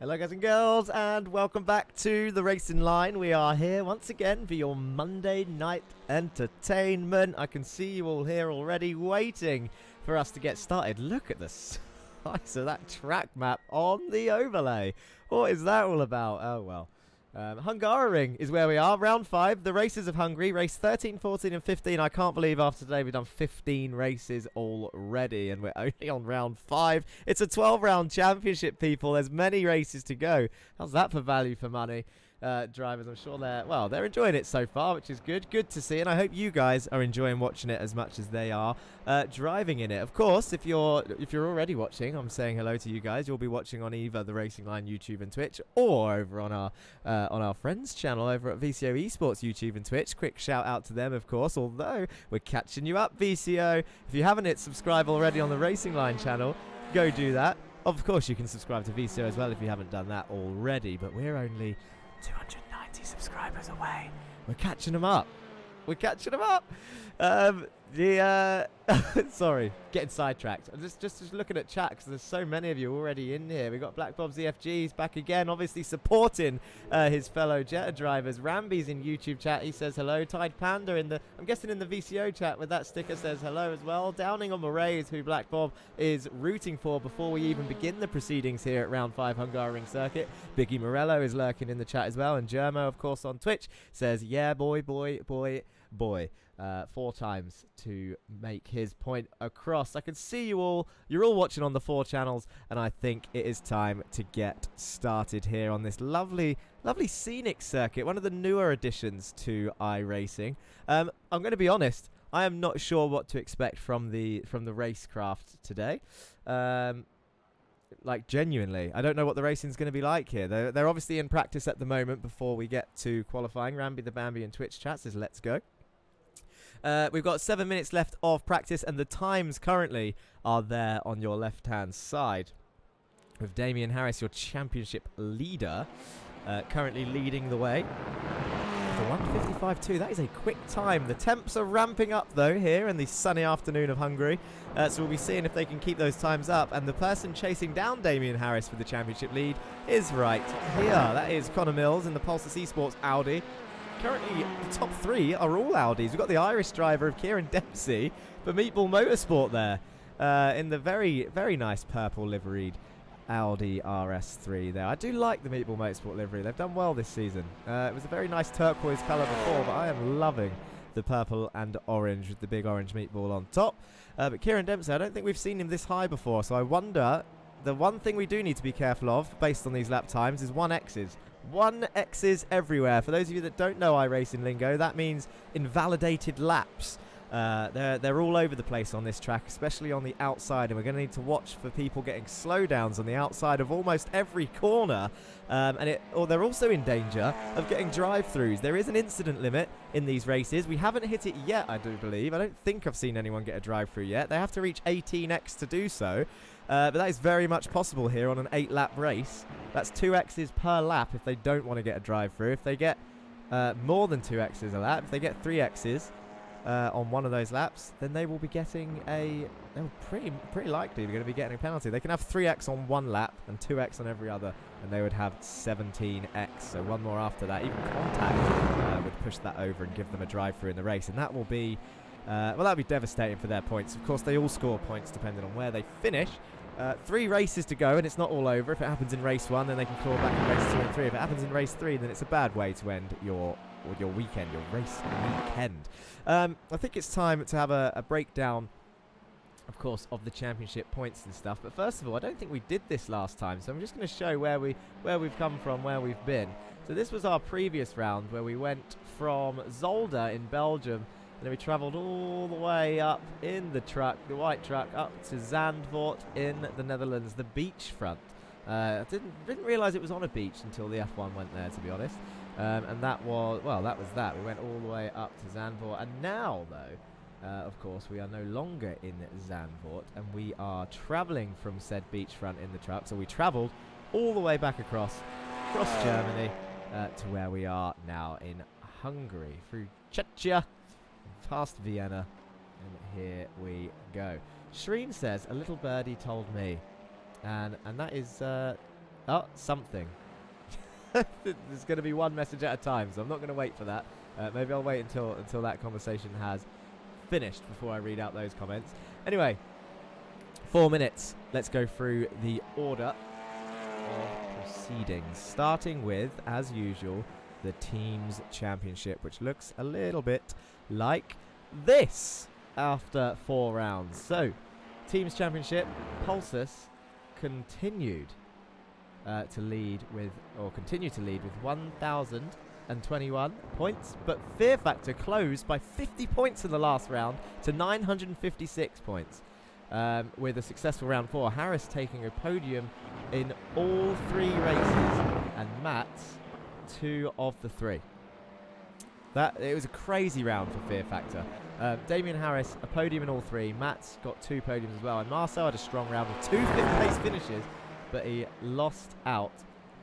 Hello guys and girls, and welcome back to the Racing Line. We are here once again for your Monday night entertainment. I can see you all here already waiting for us to get started. Look at the size of that track map on the overlay. What is that all about? Oh well. Hungaroring is where we are, round 5, the races of Hungary, race 13, 14 and 15. I can't believe after today we've done 15 races already and we're only on round 5. It's a 12 round championship, people. There's many races to go. How's that for value for money? Drivers, I'm sure they're enjoying it so far, which is good to see, and I hope you guys are enjoying watching it as much as they are driving in it. Of course, if you're already watching, I'm saying hello to you guys. You'll be watching on either the Racing Line YouTube and Twitch, or over on our friends channel over at VCO eSports YouTube and Twitch. Quick shout out to them, of course, although we're catching you up, VCO. If you haven't hit subscribe already on the Racing Line channel, go do that. Of course, you can subscribe to VCO as well if you haven't done that already, but we're only 290 subscribers away. We're catching them up. Sorry, getting sidetracked. I'm just looking at chat because there's so many of you already in here. We've got Black Bob's EFG's back again, obviously supporting his fellow Jetta drivers. Ramby's in YouTube chat. He says hello. Tide Panda I'm guessing in the VCO chat with that sticker says hello as well. Downing on Murray is who Black Bob is rooting for before we even begin the proceedings here at round 5 Hungaroring circuit. Biggie Morello is lurking in the chat as well, and Germo, of course, on Twitch says yeah, boy. 4 times to make his point across. I can see you all. You're all watching on the 4 channels, and I think it is time to get started here on this lovely scenic circuit, one of the newer additions to iRacing. I'm going to be honest, I am not sure what to expect from the racecraft today. Like, genuinely, I don't know what the racing's going to be like here. They're obviously in practice at the moment before we get to qualifying. Ramby the Bambi in Twitch chat says let's go. We've got 7 minutes left of practice, and the times currently are there on your left-hand side. With Damien Harris, your championship leader, currently leading the way. The 1:55.2, that is a quick time. The temps are ramping up, though, here in the sunny afternoon of Hungary. So we'll be seeing if they can keep those times up. And the person chasing down Damien Harris for the championship lead is right here. That is Connor Mills in the Pulsar eSports Audi. Currently, the top 3 are all Audis. We've got the Irish driver of Kieran Dempsey for Meatball Motorsport there in the very, very nice purple liveried Audi RS3 there. I do like the Meatball Motorsport livery. They've done well this season. It was a very nice turquoise colour before, but I am loving the purple and orange with the big orange meatball on top. But Kieran Dempsey, I don't think we've seen him this high before, so I wonder... The one thing we do need to be careful of, based on these lap times, is 1Xs. 1Xs everywhere. For those of you that don't know iRacing lingo, that means invalidated laps. They're all over the place on this track, especially on the outside, and we're going to need to watch for people getting slowdowns on the outside of almost every corner. Or they're also in danger of getting drive-throughs. There is an incident limit in these races. We haven't hit it yet, I do believe. I don't think I've seen anyone get a drive-through yet. They have to reach 18x to do so. But that is very much possible here on an 8-lap race. That's 2x's per lap if they don't want to get a drive-through. If they get more than 2x's a lap, if they get 3x's on one of those laps, then they will be getting they're pretty likely they're going to be getting a penalty. They can have 3x on one lap and 2x on every other, and they would have 17x. So one more after that. Even contact would push that over and give them a drive-through in the race, and that will be... well, that would be devastating for their points. Of course, they all score points depending on where they finish. 3 races to go, and it's not all over. If it happens in race 1, then they can claw back in race 2 and 3. If it happens in race 3, then it's a bad way to end your weekend, your race weekend. I think it's time to have a breakdown, of course, of the championship points and stuff. But first of all, I don't think we did this last time, so I'm just going to show where we've come from, where we've been. So this was our previous round, where we went from Zolder in Belgium. And then we travelled all the way up in the white truck, up to Zandvoort in the Netherlands, the beachfront. I didn't realise it was on a beach until the F1 went there, to be honest. And that was that. We went all the way up to Zandvoort. And now, though, of course, we are no longer in Zandvoort, and we are travelling from said beachfront in the truck. So we travelled all the way back across Germany to where we are now in Hungary, through Czechia, past Vienna, and here we go. Shreen says, a little birdie told me, and that is Oh, something. There's going to be one message at a time, so I'm not going to wait for that. Maybe I'll wait until that conversation has finished before I read out those comments. Anyway, 4 minutes. Let's go through the order of proceedings, starting with, as usual, the Teams Championship, which looks a little bit like this after 4 rounds. So, Teams Championship, Pulsus continued to lead with 1,021 points, but Fear Factor closed by 50 points in the last round to 956 points. With a successful round 4, Harris taking a podium in all 3 races, and Matt 2 of the 3. It was a crazy round for Fear Factor. Damien Harris, a podium in all 3. Matt's got 2 podiums as well, and Marcel had a strong round with 2 fifth-place finishes, but he lost out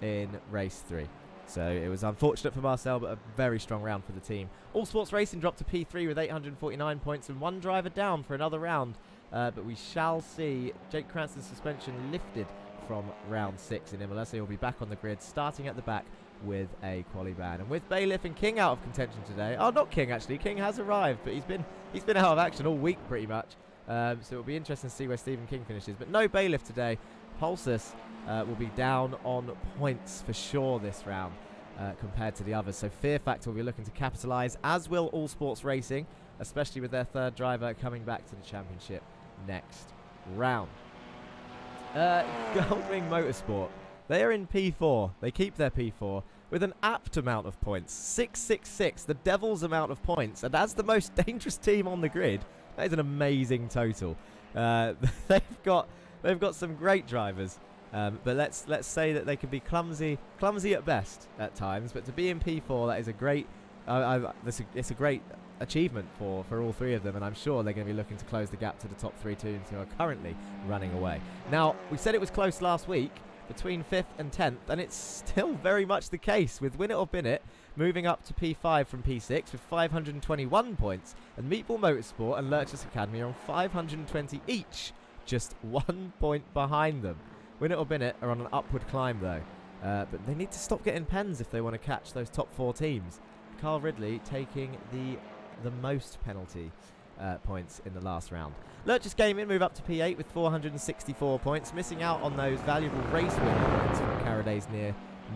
in race 3. So it was unfortunate for Marcel, but a very strong round for the team. All Sports Racing dropped to P3 with 849 points and 1 driver down for another round. But we shall see Jake Cranston's suspension lifted from round 6 in Imola, so he'll be back on the grid, starting at the back with a quali ban. And with Bailiff and King out of contention today, oh, not King actually, King has arrived, but he's been out of action all week pretty much. So it'll be interesting to see where Stephen King finishes. But no Bailiff today. Pulsus will be down on points for sure this round compared to the others. So Fear Factor will be looking to capitalise, as will All Sports Racing, especially with their 3rd driver coming back to the championship next round. Goldwing Motorsport, they are in P4. They keep their P4 with an apt amount of points, 666, the devil's amount of points, and as the most dangerous team on the grid, that is an amazing total. They've got some great drivers, but let's say that they can be clumsy at best at times. But to be in P4, that is a great, it's a great achievement for all 3 of them, and I'm sure they're going to be looking to close the gap to the top 3 teams who are currently running away. Now, we said it was close last week between 5th and 10th, and it's still very much the case, with Win It or Bin It moving up to P5 from P6 with 521 points, and Meatball Motorsport and Lurchus Academy are on 520 each, just 1 point behind them. Win It or Bin It are on an upward climb though, but they need to stop getting pens if they want to catch those top 4 teams. Carl Ridley taking the most penalty points in the last round. Lurchus Gaming move up to P8 with 464 points, missing out on those valuable race win points from Caraday's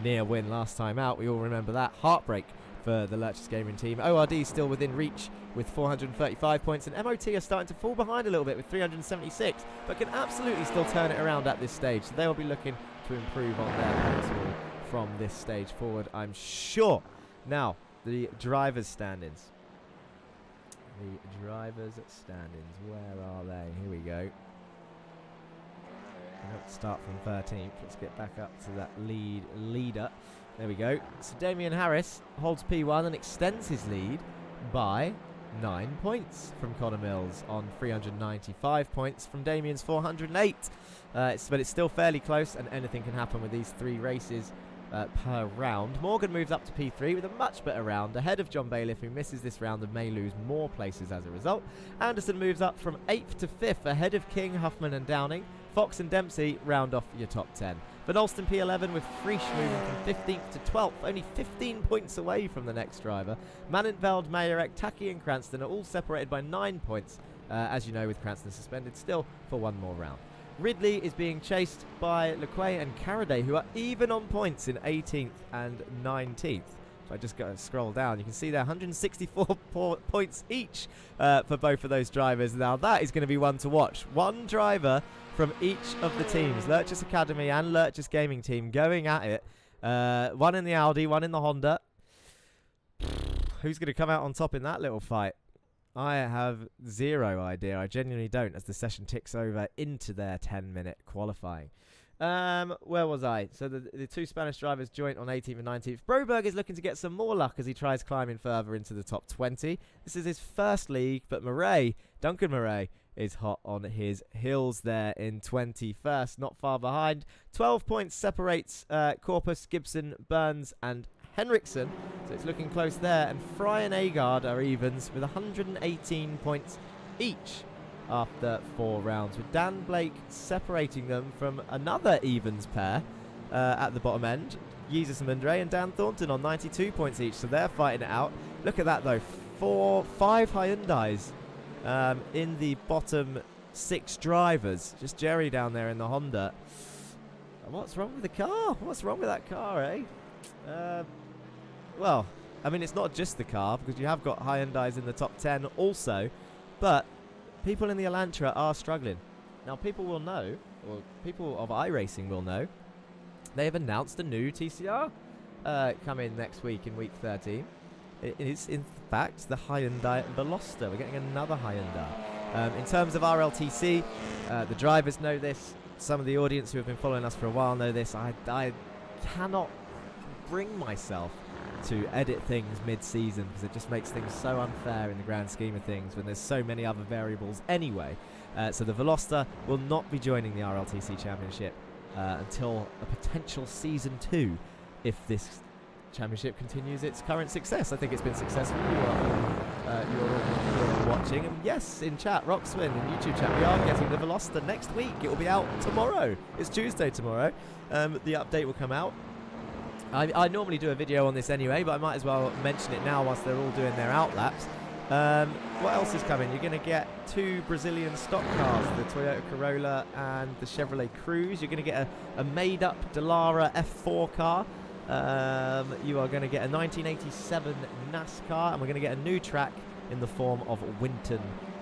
near win last time out. We all remember that. Heartbreak for the Lurchus Gaming team. ORD still within reach with 435 points, and MOT are starting to fall behind a little bit with 376, but can absolutely still turn it around at this stage. So they will be looking to improve on their points haul from this stage forward, I'm sure. Now, the drivers' standings. Where are they? Here we go. Let's start from 13th. Let's get back up to that leader. There we go. So Damien Harris holds P1 and extends his lead by 9 points from Connor Mills on 395 points from Damien's 408. But it's still fairly close, and anything can happen with these 3 races per round. Morgan moves up to P3 with a much better round, ahead of John Bailiff, who misses this round and may lose more places as a result. Anderson moves up from 8th to 5th, ahead of King, Huffman and Downing. Fox and Dempsey round off your top 10. Van Alsten P11 with Frisch moving from 15th to 12th, only 15 points away from the next driver. Manenveld, Mayerek, Taki and Cranston are all separated by 9 points, as you know, with Cranston suspended still for 1 more round. Ridley is being chased by Lequay and Caraday, who are even on points in 18th and 19th. If I just go scroll down, you can see they're 164 points each for both of those drivers. Now that is going to be one to watch. 1 driver from each of the teams, Lurchus Academy and Lurchus Gaming team, going at it. 1 in the Audi, 1 in the Honda. Who's going to come out on top in that little fight? I have zero idea. I genuinely don't, as the session ticks over into their 10-minute qualifying. Where was I? So the 2 Spanish drivers joint on 18th and 19th. Broberg is looking to get some more luck as he tries climbing further into the top 20. This is his first league, but Duncan Murray, is hot on his heels there in 21st, not far behind. 12 points separates Corpus, Gibson, Burns and Henriksen, so it's looking close there. And Fry and Agard are evens with 118 points each after 4 rounds, with Dan Blake separating them from another evens pair at the bottom end. Jesus Mundre and Dan Thornton on 92 points each, so they're fighting it out. Look at that though, 5 Hyundais in the bottom 6 drivers. Just Jerry down there in the Honda. What's wrong with the car? What's wrong with that car, eh? Well, I mean, it's not just the car, because you have got Hyundais in the top 10 also, but people in the Elantra are struggling. Now, people will know, or people of iRacing will know, they have announced a new TCR coming next week in week 13. It is, in fact, the Hyundai Veloster. We're getting another Hyundai. In terms of RLTC, the drivers know this. Some of the audience who have been following us for a while know this. I cannot bring myself to edit things mid-season because it just makes things so unfair in the grand scheme of things when there's so many other variables anyway. So the Veloster will not be joining the RLTC Championship until a potential Season 2 if this championship continues its current success. I think it's been successful. You're watching, and yes, in chat, Rockswin in YouTube chat, we are getting the Veloster next week. It will be out tomorrow. It's Tuesday tomorrow. The update will come out. I normally do a video on this anyway, but I might as well mention it now whilst they're all doing their outlaps. What else is coming? You're going to get 2 Brazilian stock cars, the Toyota Corolla and the Chevrolet Cruze. You're going to get a made-up Dallara F4 car. You are going to get a 1987 NASCAR, and we're going to get a new track in the form of Winton,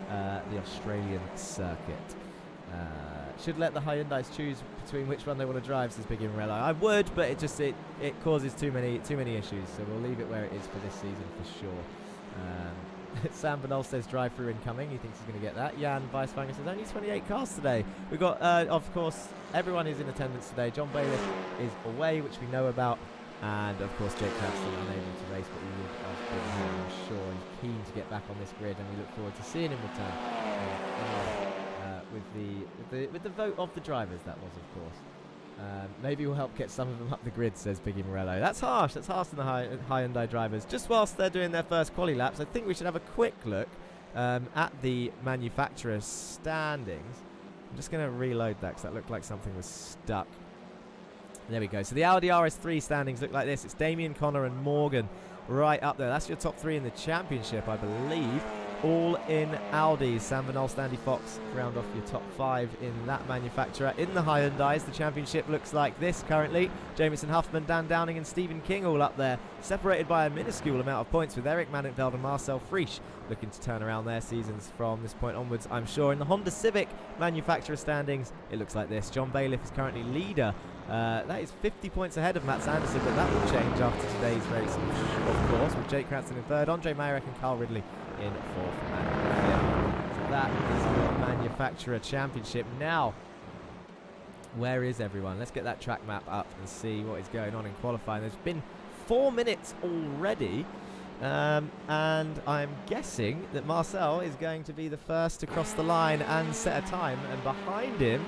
the Australian circuit. Should let the Hyundais choose between which one they want to drive, says Big Imrello. I would, but it causes too many issues, so we'll leave it where it is for this season for sure. Sam Benol says drive-through incoming. He thinks he's going to get that. Jan Weiswanger says only 28 cars today. We've got, of course, everyone is in attendance today. John Bailiff is away, which we know about. And, of course, Jake Cranston unable to race, but we would have been here, I'm sure. He's keen to get back on this grid, and we look forward to seeing him return. With the vote of the drivers, that was, of course. Maybe we'll help get some of them up the grid, says Biggie Morello. That's harsh. That's harsh on the Hyundai drivers. Just whilst they're doing their first quali laps, I think we should have a quick look at the manufacturer standings. I'm just going to reload that because that looked like something was stuck. There we go. So the Audi RS3 standings look like this. It's Damien, Connor and Morgan right up there. That's your top 3 in the championship, I believe. All in Audis. Sam Vanol, Standy Fox round off your top 5 in that manufacturer. In the Hyundais, the championship looks like this currently. Jamison Huffman, Dan Downing and Stephen King all up there, separated by a minuscule amount of points, with Eric Mannenfeld and Marcel Frisch looking to turn around their seasons from this point onwards, I'm sure. In the Honda Civic manufacturer standings, it looks like this. John Bailiff is currently leader. That is 50 points ahead of Matt Sanderson, but that will change after today's race, of course, with Jake Cranston in 3rd, Andre Mayerek and Carl Ridley in 4th and 5th. So that is the manufacturer championship. Now, where is everyone? Let's get that track map up and see what is going on in qualifying. There's been 4 minutes already, and I'm guessing that Marcel is going to be the first to cross the line and set a time, and behind him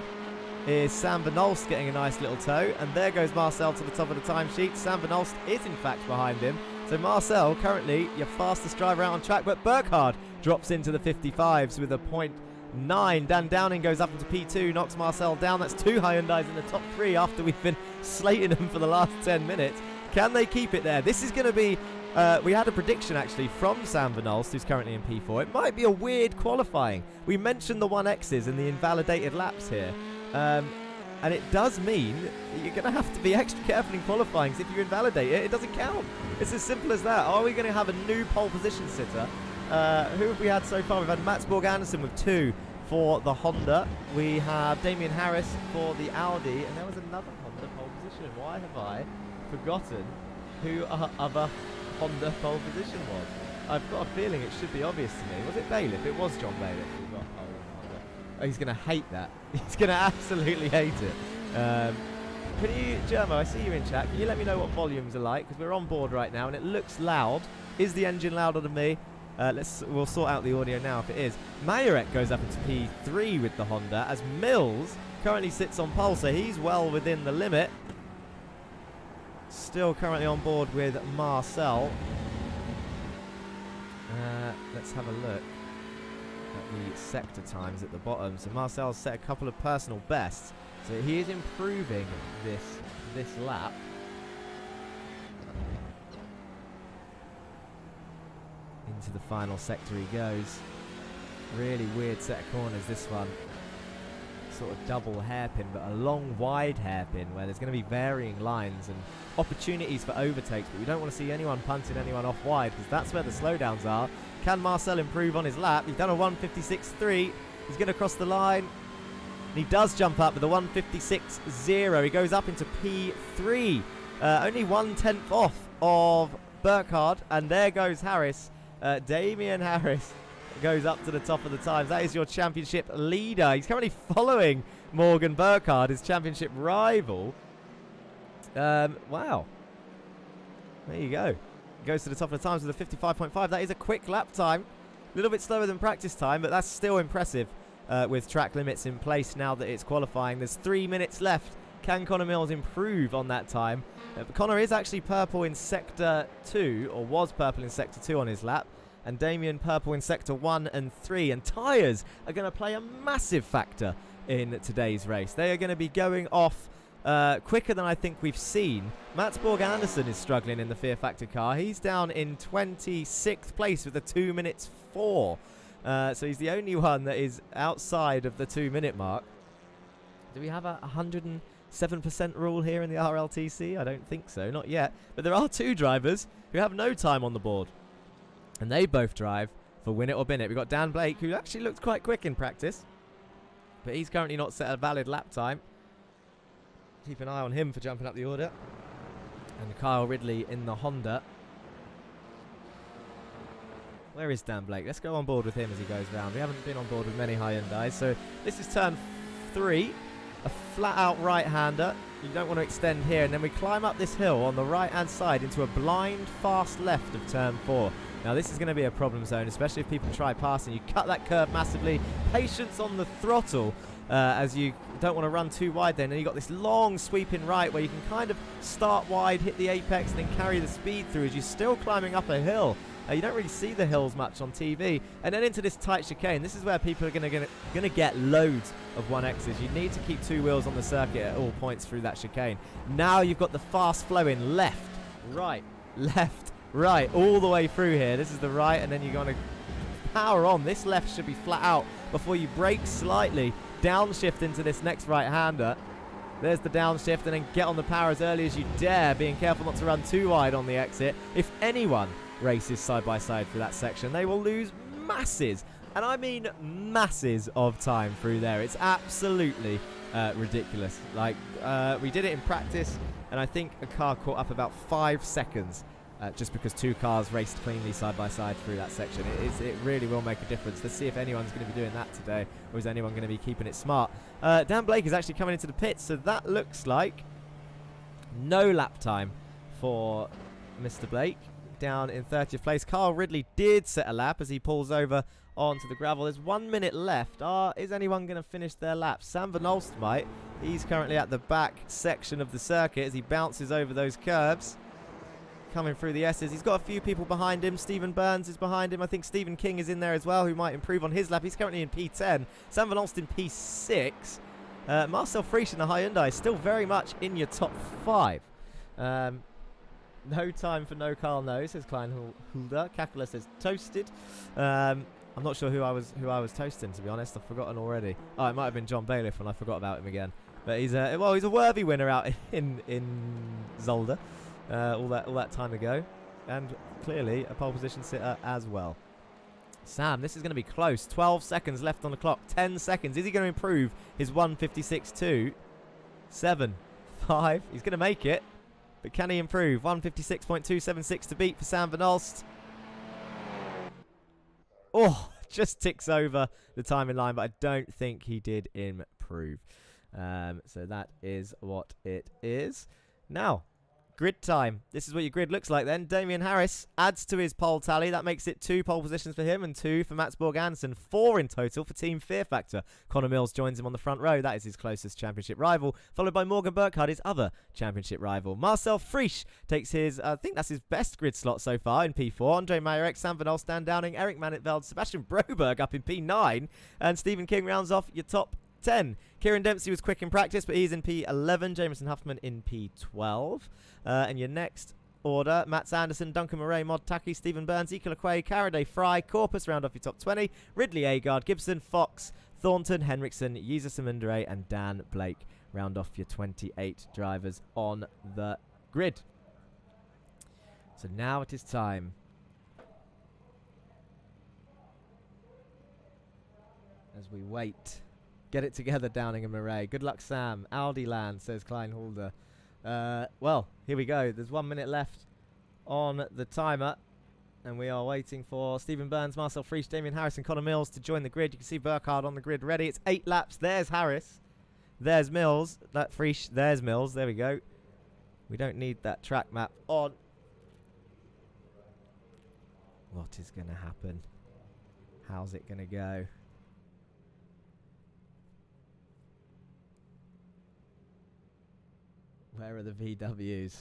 is Sam Van Olst getting a nice little tow, and there goes Marcel to the top of the timesheet. Sam Van Olst is in fact behind him. So Marcel, currently your fastest driver out on track, but Burkhardt drops into the 55s with a .9. Dan Downing goes up into P2, knocks Marcel down. That's 2 Hyundais in the top 3 after we've been slating them for the last 10 minutes. Can they keep it there? This is going to be, we had a prediction actually from Sam Van Olst, who's currently in P4. It might be a weird qualifying. We mentioned the 1Xs and the invalidated laps here. And it does mean that you're going to have to be extra careful in qualifying, because if you invalidate it, it doesn't count. It's as simple as that. Are we going to have a new pole position sitter? Who have we had so far? We've had Mats Borg Anderson with 2 for the Honda. We have Damien Harris for the Audi, and there was another Honda pole position. Why have I forgotten who our other Honda pole position was? I've got a feeling it should be obvious to me. Was it Bailiff? It was John Bailiff who got pole in Honda. Oh, he's going to hate that. He's going to absolutely hate it. Can you, Jermo, I see you in chat. Can you let me know what volumes are like? Because we're on board right now and it looks loud. Is the engine louder than me? We'll sort out the audio now if it is. Mayerek goes up into P3 with the Honda, as Mills currently sits on pole, so he's well within the limit. Still currently on board with Marcel. Let's have a look at the sector times at the bottom. So Marcel's set a couple of personal bests. So he is improving this lap. Into the final sector he goes. Really weird set of corners, this one. Sort of double hairpin, but a long, wide hairpin where there's going to be varying lines and opportunities for overtakes, but we don't want to see anyone punting anyone off wide because that's where the slowdowns are. Can Marcel improve on his lap? He's done a 1:56.3. He's going to cross the line. And he does jump up with a 1:56.0. He goes up into P3. Only 1/10 off of Burkhardt, and there goes Harris. Damien Harris goes up to the top of the times. That is your championship leader. He's currently following Morgan Burkhardt, his championship rival. Wow. There you go. Goes to the top of the times with a 55.5. That is a quick lap time. A little bit slower than practice time, but that's still impressive with track limits in place now that it's qualifying. There's 3 minutes left. Can Connor Mills improve on that time? Connor is actually purple in Sector 2, or was purple in Sector 2 on his lap. And Damien purple in Sector 1 and 3. And tyres are going to play a massive factor in today's race. They are going to be going off quicker than I think we've seen. Mats Borg Anderson is struggling in the Fear Factor car. He's down in 26th place with a 2 minutes 4. So he's the only one that is outside of the 2 minute mark. Do we have a 107% rule here in the RLTC? I don't think so, not yet. But there are 2 drivers who have no time on the board. And they both drive for win it or bin it. We've got Dan Blake, who actually looked quite quick in practice. But he's currently not set a valid lap time. Keep an eye on him for jumping up the order. And Kyle Ridley in the Honda. Where is Dan Blake? Let's go on board with him as he goes round. We haven't been on board with many Hyundais. So this is turn 3. A flat-out right-hander. You don't want to extend here. And then we climb up this hill on the right-hand side into a blind, fast left of turn 4. Now, this is going to be a problem zone, especially if people try passing. You cut that curve massively. Patience on the throttle as you don't want to run too wide then. And you've got this long sweeping right where you can kind of start wide, hit the apex, and then carry the speed through as you're still climbing up a hill. You don't really see the hills much on TV. And then into this tight chicane. This is where people are going to get loads of 1Xs. You need to keep 2 wheels on the circuit at all points through that chicane. Now you've got the fast flowing left, right, left, right, all the way through here. This is the right, and then you're going to power on. This left should be flat out before you brake slightly, downshift into this next right-hander. There's the downshift, and then get on the power as early as you dare, being careful not to run too wide on the exit. If anyone races side by side through that section, they will lose masses, and I mean masses of time through there. It's absolutely ridiculous. Like, we did it in practice, and I think a car caught up about 5 seconds just because 2 cars raced cleanly side by side through that section. It really will make a difference. Let's see if anyone's going to be doing that today, or is anyone going to be keeping it smart. Dan Blake is actually coming into the pits, so that looks like no lap time for Mr. Blake. Down in 30th place. Carl Ridley did set a lap as he pulls over onto the gravel. There's 1 minute left. Is anyone going to finish their lap? Sam Van Olst might. He's currently at the back section of the circuit as he bounces over those curbs. Coming through the S's. He's got a few people behind him. Stephen Burns is behind him. I think Stephen King is in there as well, who might improve on his lap. He's currently in P10. Sam Van Olst in P6. Marcel Friesch in the Hyundai is still very much in your top 5. No time for no Carl No, says Klein Hulda. Kakula says toasted. I'm not sure who I was toasting, to be honest. I've forgotten already. Oh, it might have been John Bailiff, and I forgot about him again. But he's a worthy winner out in Zolder all that time ago, and clearly a pole position sitter as well. Sam, this is going to be close. 12 seconds left on the clock. 10 seconds. Is he going to improve his 1:56.2? 7, 5. He's going to make it. But can he improve? 1:56.276 to beat for Sam Van Olst. Oh, just ticks over the time in line, but I don't think he did improve. So that is what it is. Now, grid time. This is what your grid looks like then. Damien Harris adds to his pole tally. That makes it 2 pole positions for him and 2 for Mats Borg Anderson. 4 in total for Team Fear Factor. Connor Mills joins him on the front row. That is his closest championship rival, followed by Morgan Burkhardt, his other championship rival. Marcel Friesch takes his, I think that's his best grid slot so far in P4. Andre Meyerek, Sam Van Olst, Dan Downing, Eric Manitveld, Sebastian Broberg up in P9. And Stephen King rounds off your top P10. Kieran Dempsey was quick in practice, but he's in P11. Jameson Huffman in P12. And your next order, Matt Sanderson, Duncan Murray, Mod Taki, Stephen Burns, Ika Laqua, Caraday, Fry, Corpus round off your top 20. Ridley Agard, Gibson, Fox, Thornton, Henriksen, Jesus Samundere, and Dan Blake round off your 28 drivers on the grid. So now it is time. As we wait. Get it together, Downing and Murray. Good luck, Sam. Aldi land, says Klein Halder. Well, here we go. There's 1 minute left on the timer. And we are waiting for Stephen Burns, Marcel Friesch, Damien Harris, and Connor Mills to join the grid. You can see Burkhardt on the grid ready. It's 8 laps. There's Harris. There's Mills. That Friesch. There's Mills. There we go. We don't need that track map on. What is going to happen? How's it going to go? Where are the VWs?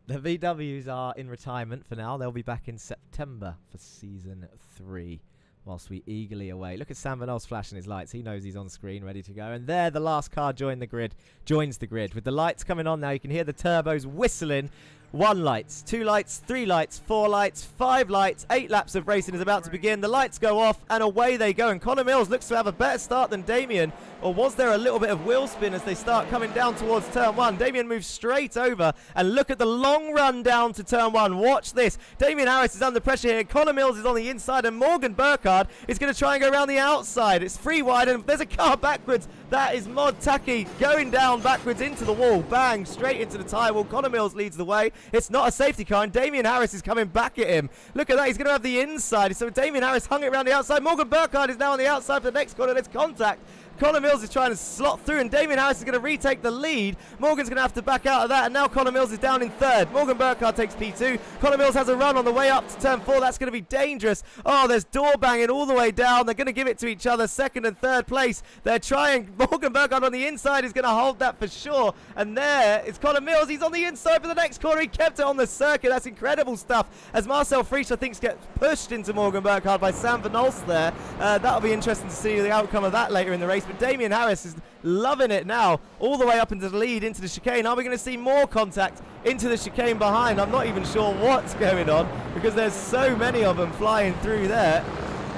The VWs are in retirement for now. They'll be back in September for Season 3, whilst we eagerly await. Look at Sam Van Ol's flashing his lights. He knows he's on screen, ready to go. And there, the last car joins the grid. With the lights coming on now, you can hear the turbos whistling. 1 lights, 2 lights, 3 lights, 4 lights, 5 lights, 8 laps of racing is about to begin. The lights go off and away they go. And Connor Mills looks to have a better start than Damien. Or was there a little bit of wheel spin as they start coming down towards turn 1? Damien moves straight over and look at the long run down to turn 1. Watch this. Damien Harris is under pressure here. Connor Mills is on the inside and Morgan Burkhardt is going to try and go around the outside. It's free wide and there's a car backwards. That is Mod Taki going down backwards into the wall. Bang, straight into the tyre wall. Connor Mills leads the way. It's not a safety car, and Damien Harris is coming back at him. Look at that. He's going to have the inside. So Damien Harris hung it around the outside. Morgan Burkhardt is now on the outside for the next corner. There's contact. Connor Mills is trying to slot through, and Damien Harris is going to retake the lead. Morgan's going to have to back out of that, and now Connor Mills is down in 3rd. Morgan Burkhardt takes P2. Connor Mills has a run on the way up to turn 4. That's going to be dangerous. Oh, there's door banging all the way down. They're going to give it to each other, 2nd and 3rd place. They're trying. Morgan Burkhardt on the inside is going to hold that for sure. And there is Connor Mills. He's on the inside for the next corner. He kept it on the circuit. That's incredible stuff. As Marcel Friesch, I think, gets pushed into Morgan Burkhardt by Sam Van Olst there. That'll be interesting to see the outcome of that later in the race. But Damien Harris is loving it now, all the way up into the lead, into the chicane. Are we going to see more contact into the chicane behind? I'm not even sure what's going on because there's so many of them flying through there.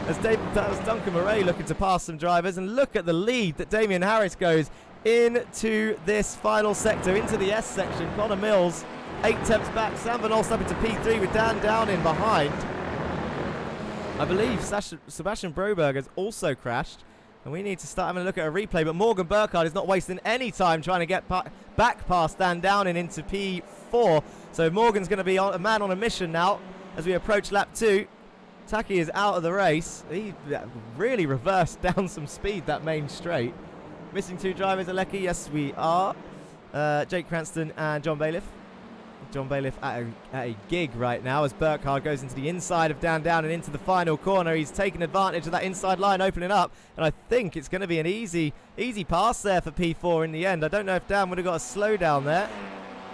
As Duncan Murray looking to pass some drivers, and look at the lead that Damien Harris goes into this final sector, into the S section. Connor Mills 8 tenths back. Sam Van Olst up into P3 with Dan Downing behind. I believe Sebastian Broberg has also crashed. And we need to start having a look at a replay. But Morgan Burkhardt is not wasting any time trying to get back past Dan Downing into P4. So Morgan's going to be a man on a mission now as we approach lap 2. Taki is out of the race. He really reversed down some speed, that main straight. Missing 2 drivers, Alecki. Yes, we are. Jake Cranston and John Bailiff. John Bailiff at a gig right now as Burkhardt goes into the inside of Dan Downing into the final corner. He's taking advantage of that inside line opening up, and I think it's going to be an easy pass there for P4 in the end. I don't know if Dan would have got a slowdown there,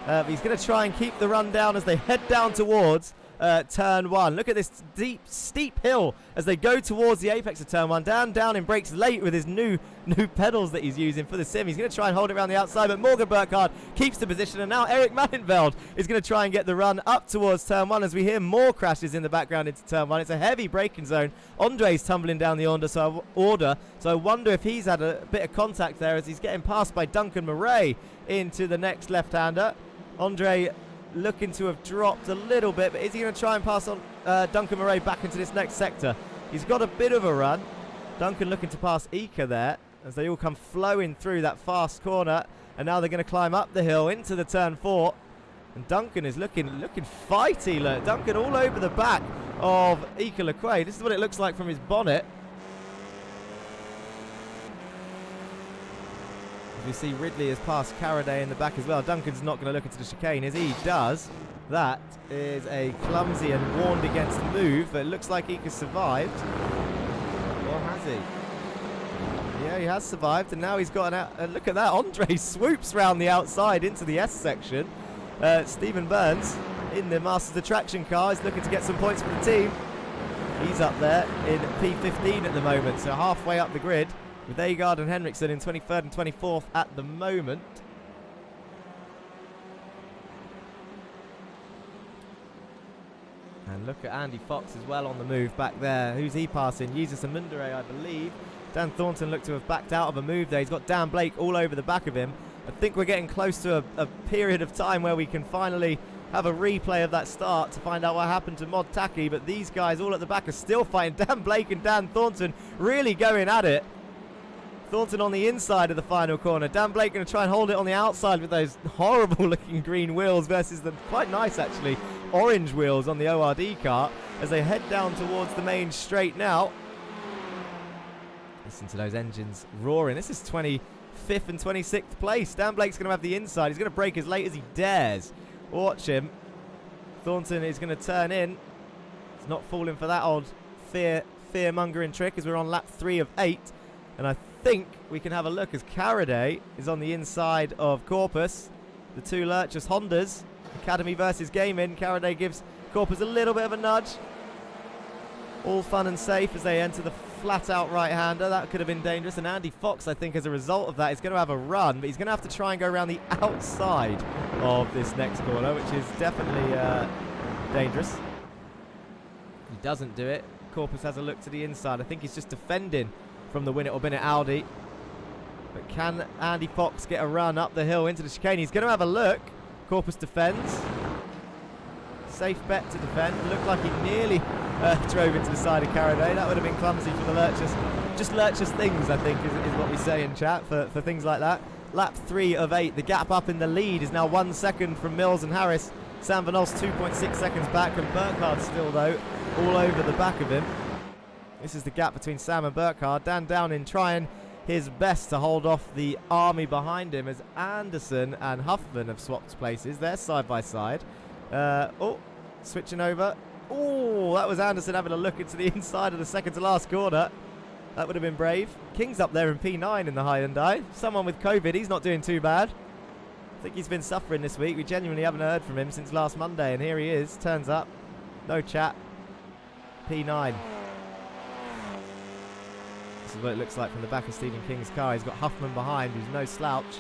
but he's going to try and keep the run down as they head down towards turn 1. Look at this steep hill as they go towards the apex of turn 1. Dan Downing brakes late with his new pedals that he's using for the sim. He's going to try and hold it around the outside, but Morgan Burkhardt keeps the position, and now Eric Maninveld is going to try and get the run up towards turn 1 as we hear more crashes in the background into turn 1. It's a heavy braking zone. Andre's tumbling down the order, so I wonder if he's had a bit of contact there as he's getting passed by Duncan Murray into the next left-hander. Andre looking to have dropped a little bit, but is he going to try and pass on Duncan Murray back into this next sector? He's got a bit of a run. Duncan looking to pass Ika there as they all come flowing through that fast corner, and now they're going to climb up the hill into the turn 4, and Duncan is looking fighty. Look, Duncan all over the back of Ika Laqua. This is what it looks like from his bonnet. We see Ridley has passed Caraday in the back as well. Duncan's not going to look into the chicane. As he does, that is a clumsy and warned against move, but it looks like he has survived. Or has he? Yeah, he has survived, and now he's got look at that. Andre swoops round the outside into the S section. Stephen Burns in the Masters Attraction car is looking to get some points for the team. He's up there in P15 at the moment, so halfway up the grid. with Agard and Henriksen in 23rd and 24th at the moment. And look at Andy Fox as well on the move back there. Who's he passing? Jesus and Mundere, I believe. Dan Thornton looked to have backed out of a move there. He's got Dan Blake all over the back of him. I think we're getting close to a period of time where we can finally have a replay of that start to find out what happened to Mod Taki, but these guys all at the back are still fighting. Dan Blake and Dan Thornton really going at it. Thornton on the inside of the final corner. Dan Blake going to try and hold it on the outside with those horrible looking green wheels versus the quite nice actually orange wheels on the ORD car as they head down towards the main straight now. Listen to those engines roaring. This is 25th and 26th place. Dan Blake's going to have the inside. He's going to brake as late as he dares. Watch him. Thornton is going to turn in. He's not falling for that old fear-mongering trick as we're on lap 3 of 8. And I think we can have a look as Caraday is on the inside of Corpus. The two Lurchus Hondas. Academy versus Gaming. Caraday gives Corpus a little bit of a nudge. All fun and safe as they enter the flat-out right-hander. That could have been dangerous. And Andy Fox, I think, as a result of that, is going to have a run. But he's going to have to try and go around the outside of this next corner, which is definitely dangerous. He doesn't do it. Corpus has a look to the inside. I think he's just defending from the Win It or Bin It Audi. But can Andy Fox get a run up the hill into the chicane? He's going to have a look. Corpus defends. Safe bet to defend. Looked like he nearly drove into the side of Caraday. That would have been clumsy for the Lurchus. Just Lurchus things, I think, is what we say in chat for things like that. Lap 3 of 8. The gap up in the lead is now 1 second from Mills and Harris. Sam Van Os 2.6 seconds back, and Burkhardt still, though, all over the back of him. This is the gap between Sam and Burkhardt. Dan Downing trying his best to hold off the army behind him as Anderson and Huffman have swapped places. They're side by side. Switching over. Oh, that was Anderson having a look into the inside of the second to last corner. That would have been brave. King's up there in P9 in the Hyundai. Someone with COVID, he's not doing too bad. I think he's been suffering this week. We genuinely haven't heard from him since last Monday, and here he is. Turns up. No chat. P9. This is what it looks like from the back of Stephen King's car. He's got Huffman behind, who's no slouch.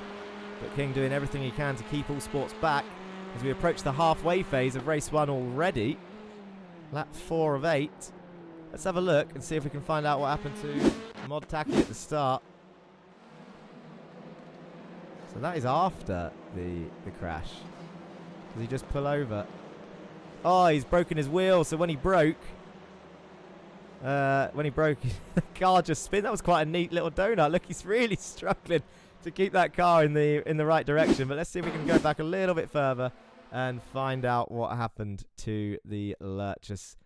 But King doing everything he can to keep all sports back as we approach the halfway phase of race 1 already. Lap 4 of 8. Let's have a look and see if we can find out what happened to Mod Taki at the start. So that is after the crash. Does he just pull over? Oh, he's broken his wheel. So when he broke, the car just spin. That was quite a neat little donut. Look, he's really struggling to keep that car in the right direction. But let's see if we can go back a little bit further and find out what happened to the Lurchus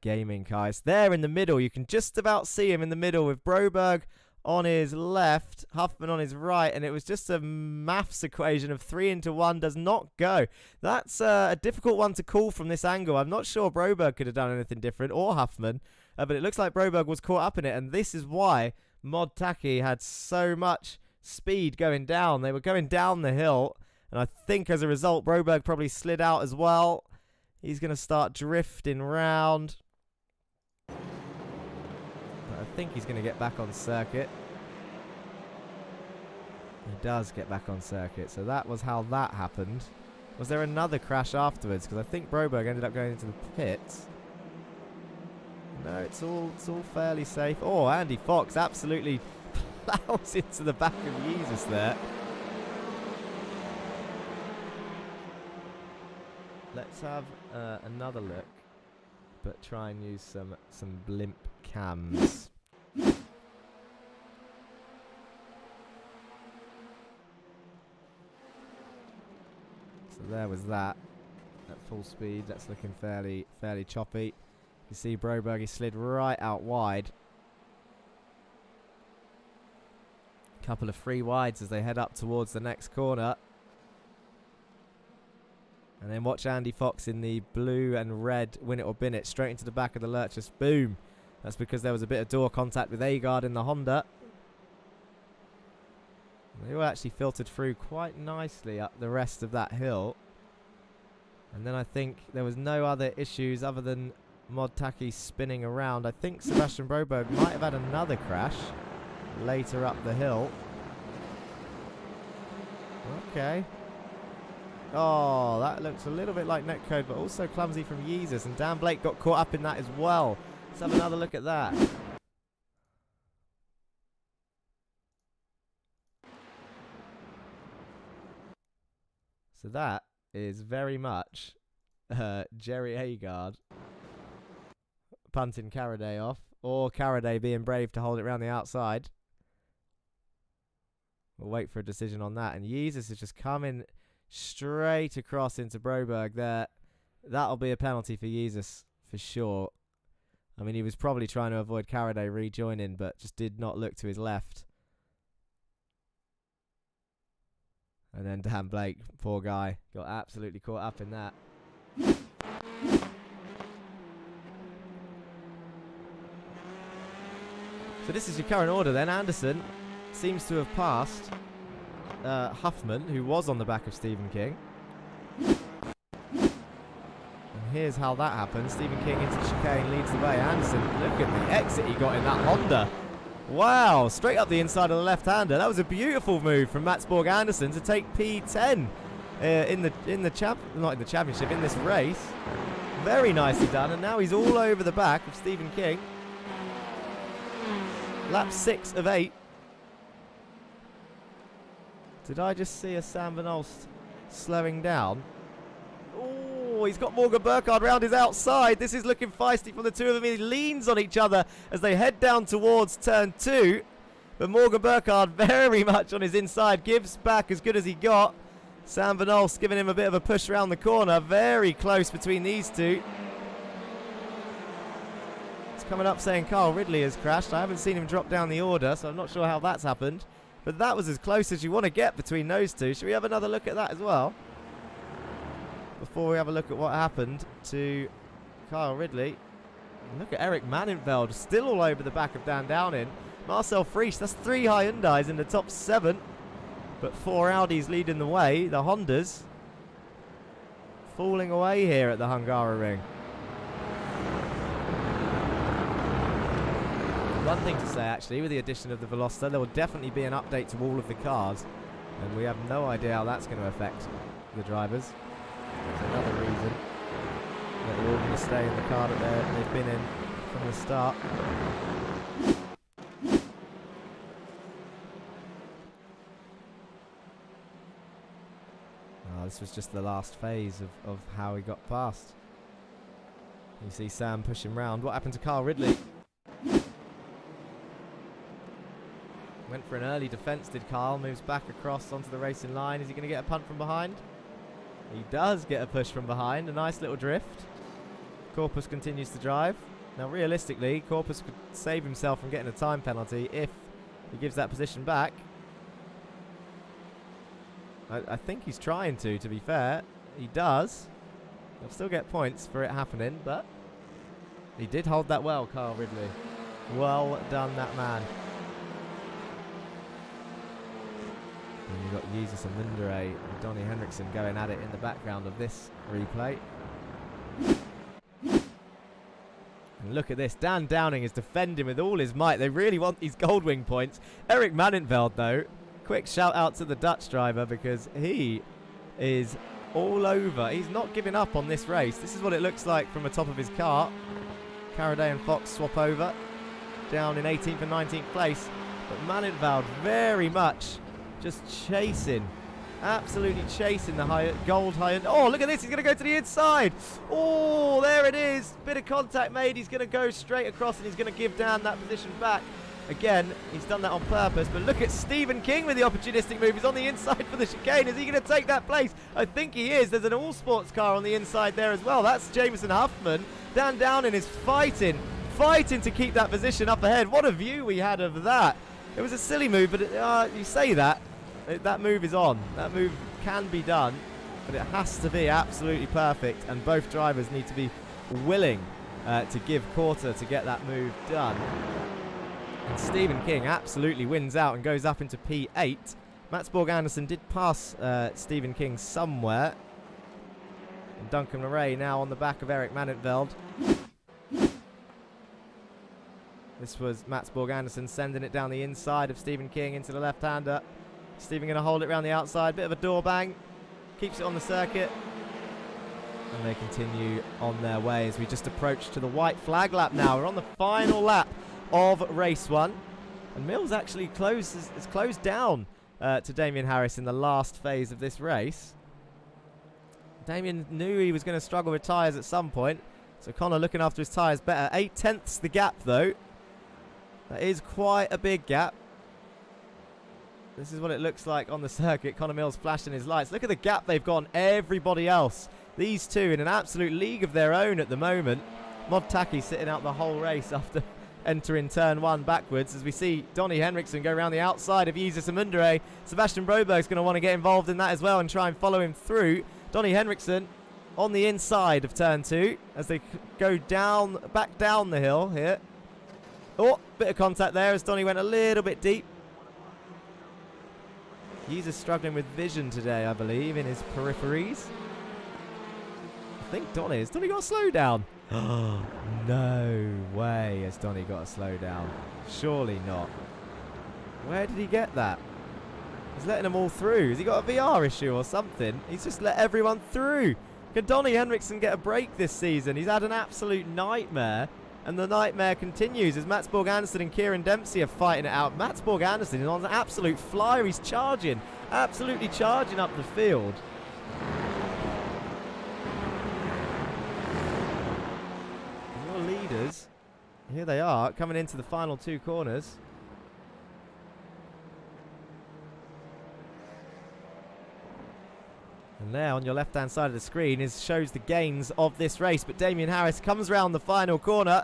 Gaming car. It's there in the middle. You can just about see him in the middle with Broberg on his left, Huffman on his right, and it was just a maths equation of 3 into 1 does not go. That's a difficult one to call from this angle. I'm not sure Broberg could have done anything different, or Huffman, but it looks like Broberg was caught up in it, and this is why Mod Taki had so much speed going down. They were going down the hill, and I think as a result, Broberg probably slid out as well. He's going to start drifting round. But I think he's going to get back on circuit. He does get back on circuit, so that was how that happened. Was there another crash afterwards? Because I think Broberg ended up going into the pits. No, it's all fairly safe. Oh, Andy Fox absolutely plows into the back of Jesus there. Let's have another look, but try and use some blimp cams. So there was that at full speed. That's looking fairly choppy. You see Broberg, he slid right out wide. Couple of free wides as they head up towards the next corner. And then watch Andy Fox in the blue and red Win It or Bin It straight into the back of the Lurchus. Boom. That's because there was a bit of door contact with Agard in the Honda. They all actually filtered through quite nicely up the rest of that hill. And then I think there was no other issues other than Mod Taki spinning around. I think Sebastian Broberg might have had another crash. later up the hill. Okay. Oh, that looks a little bit like netcode, but also clumsy from Yeezus. And Dan Blake got caught up in that as well. Let's have another look at that. So that is very much Jerry Agard punting Caraday off, or Caraday being brave to hold it around the outside. We'll wait for a decision on that. And Yeezus is just coming straight across into Broberg there. That'll be a penalty for Yeezus for sure. I mean, he was probably trying to avoid Caraday rejoining, but just did not look to his left. And then Dan Blake, poor guy, got absolutely caught up in that. So this is your current order then. Anderson seems to have passed Huffman, who was on the back of Stephen King. And here's how that happened. Stephen King into the chicane, leads the way. Anderson, look at the exit he got in that Honda. Wow, straight up the inside of the left-hander. That was a beautiful move from Mats Borg Anderson to take P10 in the championship, in this race. Very nicely done, and now he's all over the back of Stephen King. Lap 6 of 8. Did I just see a Sam Van Olst slowing down? Oh, he's got Morgan Burkhardt round his outside. This is looking feisty from the two of them. He leans on each other as they head down towards turn 2. But Morgan Burkhardt very much on his inside. Gives back as good as he got. Sam Van Olst giving him a bit of a push around the corner. Very close between these two. It's coming up saying Carl Ridley has crashed. I haven't seen him drop down the order, so I'm not sure how that's happened. But that was as close as you want to get between those two. Should we have another look at that as well? Before we have a look at what happened to Kyle Ridley. And look at Eric Mannenveld, still all over the back of Dan Downing. Marcel Frisch, that's 3 Hyundais in the top 7. But 4 Audis leading the way. The Hondas falling away here at the Hungaroring. One thing to say, actually, with the addition of the Veloster, there will definitely be an update to all of the cars. And we have no idea how that's going to affect the drivers. That's another reason that they're all going to stay in the car that they've been in from the start. Oh, this was just the last phase of how he got past. You see Sam push him round. What happened to Carl Ridley? Went for an early defence, did Carl. Moves back across onto the racing line. Is he going to get a punt from behind? He does get a push from behind. A nice little drift. Corpus continues to drive. Now, realistically, Corpus could save himself from getting a time penalty if he gives that position back. I think he's trying to be fair. He does. He'll still get points for it happening, but he did hold that well, Carl Ridley. Well done, that man. And you've got Jesus and Linderay and Donnie Henriksen going at it in the background of this replay. And look at this. Dan Downing is defending with all his might. They really want these Goldwing points. Eric Mannenveld, though, quick shout out to the Dutch driver because he is all over. He's not giving up on this race. This is what it looks like from the top of his car. Caraday and Fox swap over. Down in 18th and 19th place. But Mannenveld very much just chasing, absolutely chasing the gold high. Oh, look at this. He's going to go to the inside. Oh, there it is. Bit of contact made. He's going to go straight across and he's going to give Dan that position back. Again, he's done that on purpose. But look at Stephen King with the opportunistic move. He's on the inside for the chicane. Is he going to take that place? I think he is. There's an all-sports car on the inside there as well. That's Jameson Huffman. Dan Downing is fighting to keep that position up ahead. What a view we had of that. It was a silly move, but you say that. That move is on. That move can be done, but it has to be absolutely perfect, and both drivers need to be willing to give quarter to get that move done. And Stephen King absolutely wins out and goes up into P8. Mats Borg Anderson did pass Stephen King somewhere. And Duncan Murray now on the back of Eric Mannenveld. This was Mats Borg Andersen sending it down the inside of Stephen King into the left-hander. Stephen going to hold it around the outside. Bit of a door bang. Keeps it on the circuit. And they continue on their way as we just approach to the white flag lap now. We're on the final lap of race 1. And Mills actually has closed down to Damien Harris in the last phase of this race. Damien knew he was going to struggle with tyres at some point. So Connor looking after his tyres better. 8/10ths the gap though. That is quite a big gap. This is what it looks like on the circuit. Connor Mills flashing his lights. Look at the gap they've got on everybody else. These two in an absolute league of their own at the moment. Mod Taki sitting out the whole race after entering turn 1 backwards, as we see Donny Henriksen go around the outside of Jesus Amundere. Sebastian Broberg's going to want to get involved in that as well and try and follow him through. Donny Henriksen on the inside of turn 2 as they go down, back down the hill here. Oh, bit of contact there as Donny went a little bit deep. Jesus struggling with vision today, I believe, in his peripheries. I think Donny got a slowdown. Oh, no way has Donny got a slowdown. Surely not. Where did he get that? He's letting them all through. Has he got a VR issue or something? He's just let everyone through. Can Donny Henriksen get a break this season? He's had an absolute nightmare. And the nightmare continues as Mats Borg Andersen and Kieran Dempsey are fighting it out. Mats Borg Andersen is on an absolute flyer. He's charging. Absolutely charging up the field. Your leaders, here they are, coming into the final 2 corners. And there on your left-hand side of the screen shows the gains of this race. But Damien Harris comes round the final corner.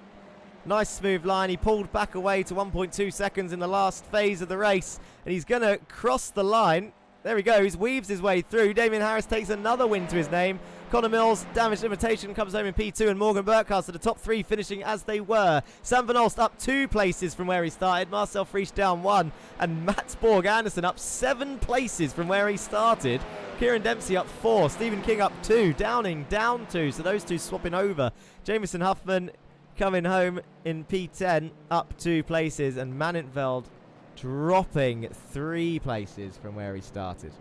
Nice smooth line. He pulled back away to 1.2 seconds in the last phase of the race. And he's going to cross the line. There he goes. Weaves his way through. Damien Harris takes another win to his name. Connor Mills, damaged limitation, comes home in P2. And Morgan Burkhardt to the top 3 finishing as they were. Sam Van Olst up 2 places from where he started. Marcel Frisch down 1. And Mats Borg Andersen up 7 places from where he started. Kieran Dempsey up 4. Stephen King up 2. Downing down 2. So those two swapping over. Jamison Huffman coming home in P10 up 2 places. And Manintveld dropping 3 places from where he started.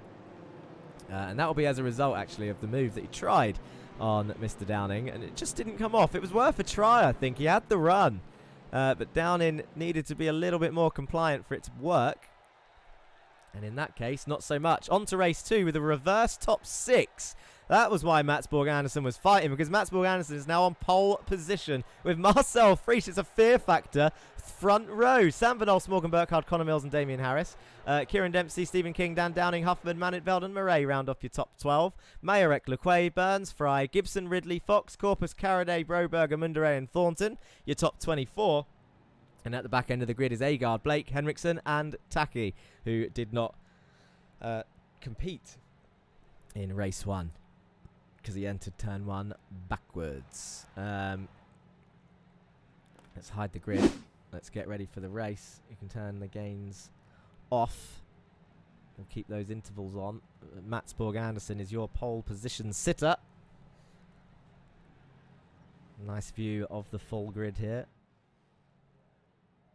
And that will be as a result, actually, of the move that he tried on Mr. Downing. And it just didn't come off. It was worth a try, I think. He had the run. But Downing needed to be a little bit more compliant for it to work. And in that case, not so much. On to race 2 with a reverse top 6. That was why Mats Borg Andersen was fighting, because Mats Borg Andersen is now on pole position with Marcel Frisch. It's a fear factor front row. Sam Van Olst, Morgan Burkhardt, Connor Mills and Damien Harris. Kieran Dempsey, Stephen King, Dan Downing, Huffman, Manintveld and Murray round off your top 12. Majorek, Lequay, Burns, Fry, Gibson, Ridley, Fox, Corpus, Caraday, Broberg, Amundere and Thornton. Your top 24. And at the back end of the grid is Agard, Blake, Henriksen and Taki, who did not compete in race 1 because he entered turn 1 backwards. Let's hide the grid. Let's get ready for the race. You can turn the gains off and keep those intervals on. Mats Borg Andersen is your pole position sitter. Nice view of the full grid here.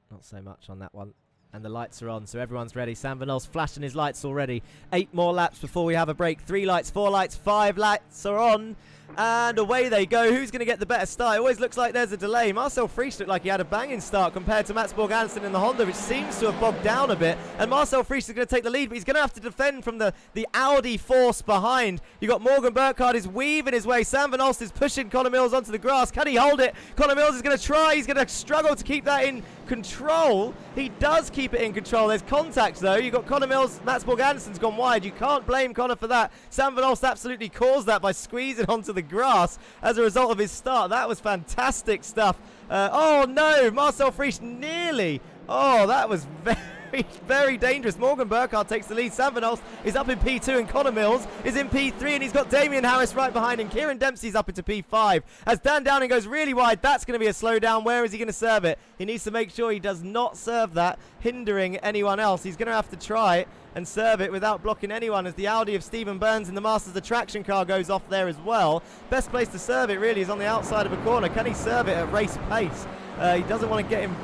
Not so much on that one. And the lights are on, so everyone's ready. Sam Van Olst flashing his lights already. 8 more laps before we have a break. 3 lights, 4 lights, 5 lights are on. And away they go. Who's going to get the better start? It always looks like there's a delay. Marcel Frisch looked like he had a banging start compared to Mats Borg Andersen in the Honda, which seems to have bogged down a bit. And Marcel Frisch is going to take the lead, but he's going to have to defend from the Audi force behind. You've got Morgan Burkhardt is weaving his way. Sam Van Olst is pushing Connor Mills onto the grass. Can he hold it? Connor Mills is going to try. He's going to struggle to keep that in control. He does keep it in control. There's contact, though. You've got Connor Mills. Mats Borg Andersen's gone wide. You can't blame Connor for that. Sam Van Olst absolutely caused that by squeezing onto the grass as a result of his start. That was fantastic stuff. Oh no, Marcel Frisch nearly. Oh, that was very, very dangerous. Morgan Burkhardt takes the lead. Sam Van Olst is up in P2 and Connor Mills is in P3 and he's got Damien Harris right behind him. Kieran Dempsey's up into P5 as Dan Downing goes really wide. That's going to be a slowdown. Where is he going to serve it? He needs to make sure he does not serve that, hindering anyone else. He's going to have to try and serve it without blocking anyone as the Audi of Stephen Burns in the Masters, the traction car goes off there as well. Best place to serve it really is on the outside of a corner. Can he serve it at race pace? He doesn't want to get him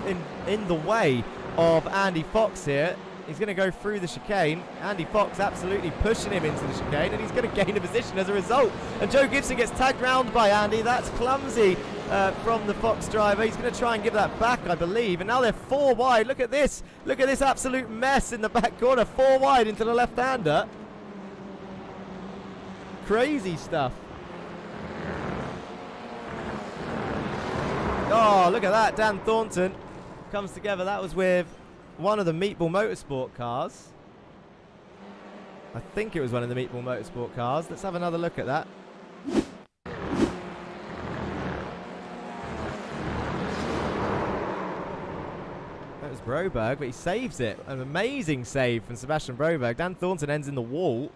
in the way of Andy Fox here. He's going to go through the chicane. Andy Fox absolutely pushing him into the chicane, and he's going to gain a position as a result. And Joe Gibson gets tagged round by Andy. That's clumsy from the Fox driver. He's going to try and give that back, I believe. And now they're 4 wide. Look at this. Look at this absolute mess in the back corner. 4 wide into the left-hander. Crazy stuff. Oh, look at that. Dan Thornton comes together. That was with one of the Meatball Motorsport cars. I think it was one of the Meatball Motorsport cars. Let's have another look at that. That was Broberg, but he saves it. An amazing save from Sebastian Broberg. Dan Thornton ends in the wall.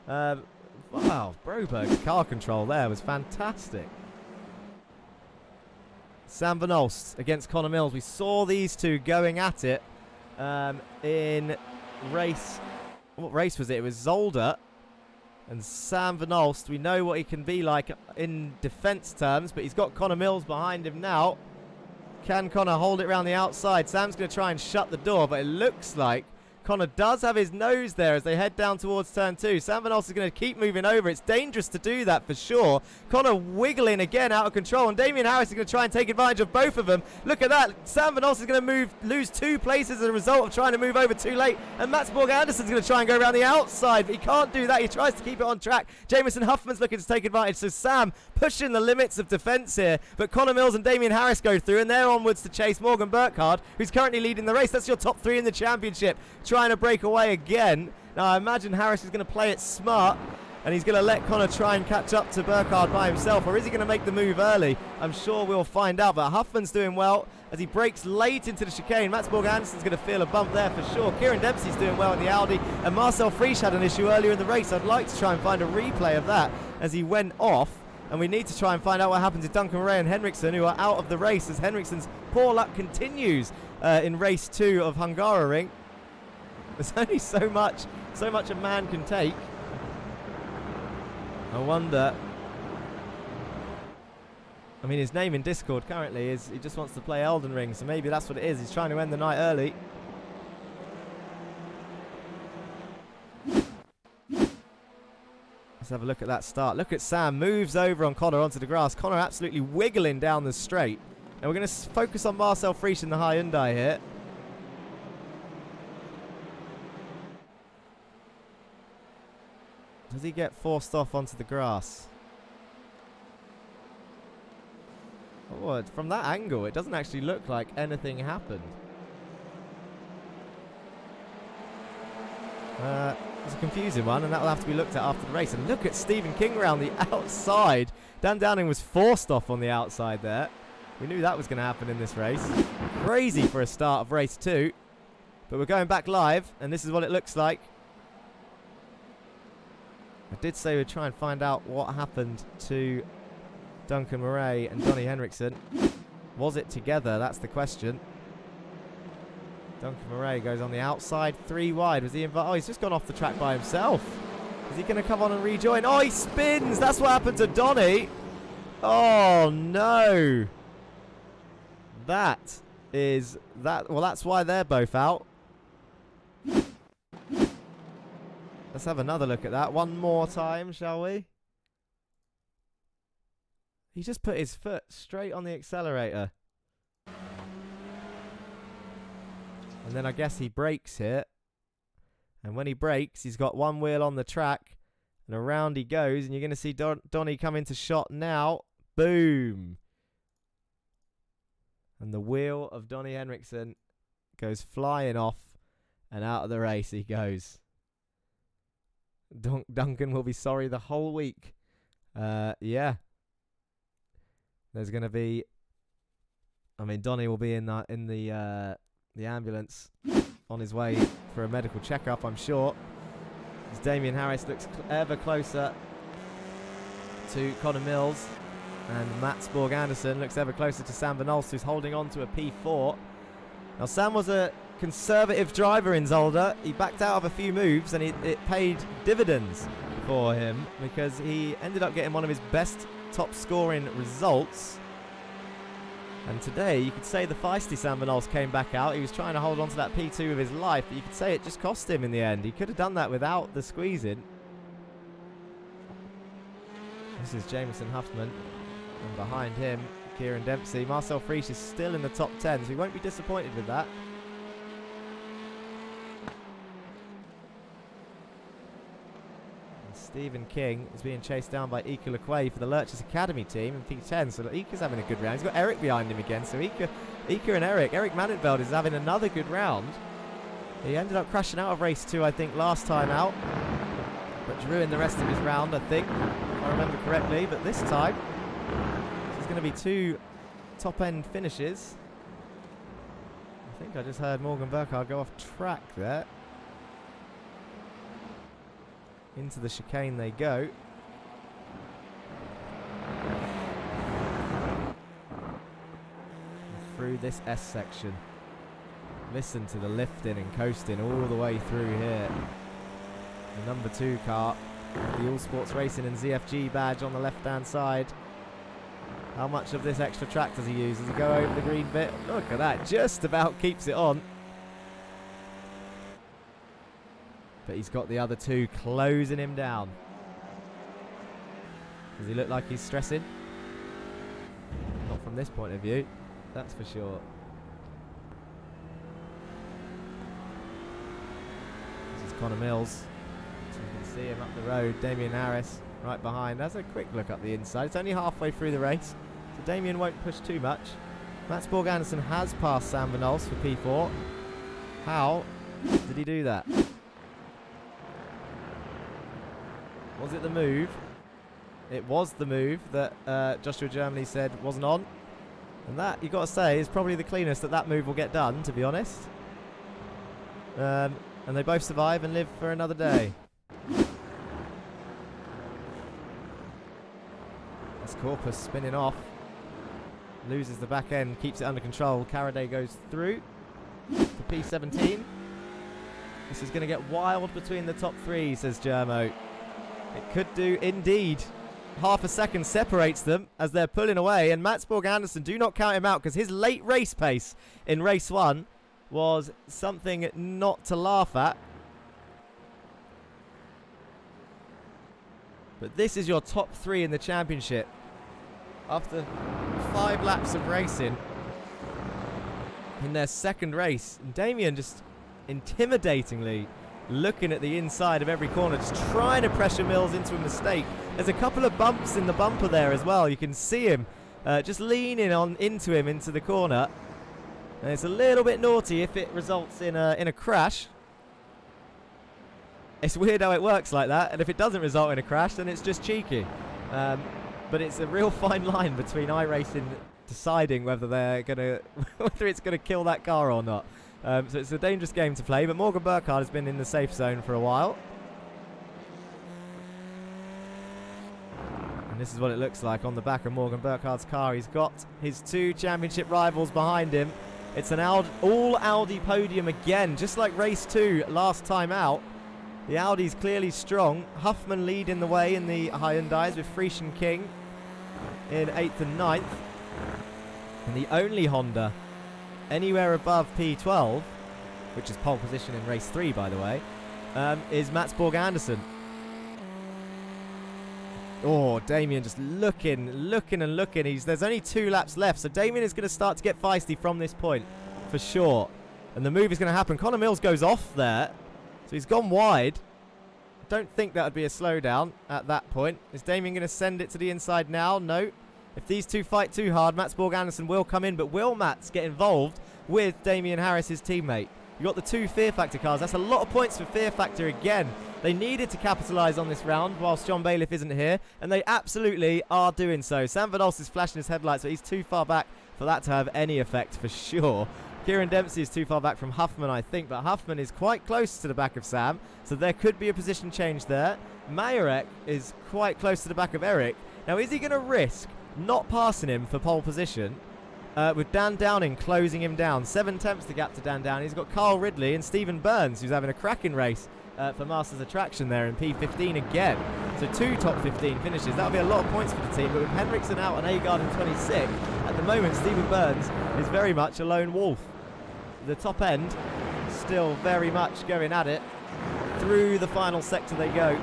Wow, Broberg's car control there was fantastic. Sam Van Olst against Connor Mills. We saw these two going at it in race. What race was it? It was Zolder and Sam Van Olst. We know what he can be like in defense terms, but he's got Connor Mills behind him now. Can Connor hold it around the outside? Sam's going to try and shut the door, but it looks like Connor does have his nose there as they head down towards turn 2. Sam Van Olst is going to keep moving over. It's dangerous to do that for sure. Connor wiggling again out of control, and Damien Harris is going to try and take advantage of both of them. Look at that. Sam Van Olst is going to lose 2 places as a result of trying to move over too late, and Mats Borg Anderson's going to try and go around the outside, but he can't do that. He tries to keep it on track. Jamison Huffman's looking to take advantage, so Sam pushing the limits of defence here, but Connor Mills and Damien Harris go through, and they're onwards to chase Morgan Burkhardt, who's currently leading the race. That's your top 3 in the championship, trying to break away again. Now I imagine Harris is going to play it smart, and he's going to let Connor try and catch up to Burkhardt by himself, or is he going to make the move early? I'm sure we'll find out, but Huffman's doing well as he breaks late into the chicane. Mats Borg Anderson's going to feel a bump there for sure. Kieran Dempsey's doing well in the Audi, and Marcel Friesch had an issue earlier in the race. I'd like to try and find a replay of that as he went off, and we need to try and find out what happened to Duncan Ray and Henriksen, who are out of the race as Henriksen's poor luck continues in race 2 of Hungaroring. There's only so much a man can take. I wonder. I mean, his name in Discord currently is he just wants to play Elden Ring, so maybe that's what it is. He's trying to end the night early. Let's have a look at that start. Look at Sam, moves over on Connor onto the grass. Connor absolutely wiggling down the straight. Now we're going to focus on Marcel Friesch in the Hyundai here. Does he get forced off onto the grass? Oh, from that angle, it doesn't actually look like anything happened. It's a confusing one, and that will have to be looked at after the race. And look at Stephen King around the outside. Dan Downing was forced off on the outside there. We knew that was going to happen in this race. Crazy for a start of race 2. But we're going back live, and this is what it looks like. I did say we'd try and find out what happened to Duncan Murray and Donnie Henriksen. Was it together? That's the question. Duncan Murray goes on the outside, 3 wide. Was he involved? Oh, he's just gone off the track by himself. Is he going to come on and rejoin? Oh, he spins. That's what happened to Donnie. Oh, no. That is that. Well, that's why they're both out. Let's have another look at that one more time, shall we? He just put his foot straight on the accelerator. And then I guess he brakes here. And when he brakes, he's got one wheel on the track. And around he goes. And you're going to see Donnie come into shot now. Boom. And the wheel of Donnie Henriksen goes flying off. And out of the race he goes. Duncan will be sorry the whole week. Yeah. There's going to be... I mean, Donnie will be in the ambulance on his way for a medical checkup, I'm sure. As Damien Harris looks ever closer to Connor Mills. And Mats Borg Anderson looks ever closer to Sam Van Olst, who's holding on to a P4. Now, Sam was a conservative driver in Zolder. He backed out of a few moves, and it paid dividends for him because he ended up getting one of his best top scoring results. And today, you could say the feisty Sam Van Olst came back out. He was trying to hold on to that P2 with his life, but you could say it just cost him in the end. He could have done that without the squeezing. This is Jameson Huffman. And behind him, Kieran Dempsey. Marcel Frisch is still in the top 10, so he won't be disappointed with that. Stephen King is being chased down by Ika Lequay for the Lurchers Academy team in P10. So Ika's having a good round. He's got Eric behind him again. So Ika and Eric Mannenveld is having another good round. He ended up crashing out of race 2, I think, last time out. But drew in the rest of his round, I think, if I remember correctly. But this time, there's going to be 2 top-end finishes. I think I just heard Morgan Burkhardt go off track there. Into the chicane they go. And through this S section. Listen to the lifting and coasting all the way through here. The number 2 car, the All Sports Racing and ZFG badge on the left-hand side. How much of this extra track does he use? Does he go over the green bit? Look at that, just about keeps it on. But he's got the other 2 closing him down. Does he look like he's stressing? Not from this point of view, that's for sure. This is Connor Mills. So you can see him up the road. Damien Harris right behind. Has a quick look up the inside. It's only halfway through the race, so Damien won't push too much. Mats Borg Andersen has passed Sam Van Olst for P4. How did he do that? Was it the move? It was the move that Joshua Germany said wasn't on. And that, you've got to say, is probably the cleanest that move will get done, to be honest. And they both survive and live for another day. That's Corpus spinning off. Loses the back end, keeps it under control. Caraday goes through for P17. This is going to get wild between the top 3, says Germo. It could do indeed. Half a second separates them as they're pulling away, and Mats Borg Andersen, do not count him out, because his late race pace in race 1 was something not to laugh at. But this is your top 3 in the championship. After 5 laps of racing in their second race, and Damien just intimidatingly looking at the inside of every corner, just trying to pressure Mills into a mistake. There's a couple of bumps in the bumper there as well. You can see him just leaning on into him into the corner. And it's a little bit naughty if it results in a crash. It's weird how it works like that, and if it doesn't result in a crash, then it's just cheeky. But it's a real fine line between iRacing deciding whether they're gonna whether it's gonna kill that car or not. So it's a dangerous game to play, but Morgan Burkhardt has been in the safe zone for a while. And this is what it looks like on the back of Morgan Burkhardt's car. He's got his 2 championship rivals behind him. It's an all Audi podium again, just like race 2 last time out. The Audi's clearly strong. Huffman leading the way in the Hyundais with Frisch and King in 8th and 9th. And the only Honda anywhere above P12, which is pole position in race 3, by the way, is Mats Borg Andersen. Oh, Damien just looking and looking. There's only 2 laps left, so Damien is going to start to get feisty from this point, for sure. And the move is going to happen. Connor Mills goes off there, so he's gone wide. Don't think that would be a slowdown at that point. Is Damien going to send it to the inside now? No. If these 2 fight too hard, Mats Borg Andersen will come in, but will Mats get involved with Damien Harris, his teammate? You've got the 2 Fear Factor cars. That's a lot of points for Fear Factor again. They needed to capitalise on this round whilst John Bailiff isn't here, and they absolutely are doing so. Sam Van Olst is flashing his headlights, but he's too far back for that to have any effect for sure. Kieran Dempsey is too far back from Huffman, I think, but Huffman is quite close to the back of Sam, so there could be a position change there. Majorek is quite close to the back of Eric. Now, is he going to risk not passing him for pole position with Dan Downing closing him down? 7 tenths the gap to Dan Downing. He's got Carl Ridley and Stephen Burns, who's having a cracking race for Masters Attraction there in P15 again. So 2 top 15 finishes. That'll be a lot of points for the team, but with Henriksen out and Agard in 26, at the moment, Stephen Burns is very much a lone wolf. The top end still very much going at it. Through the final sector they go. You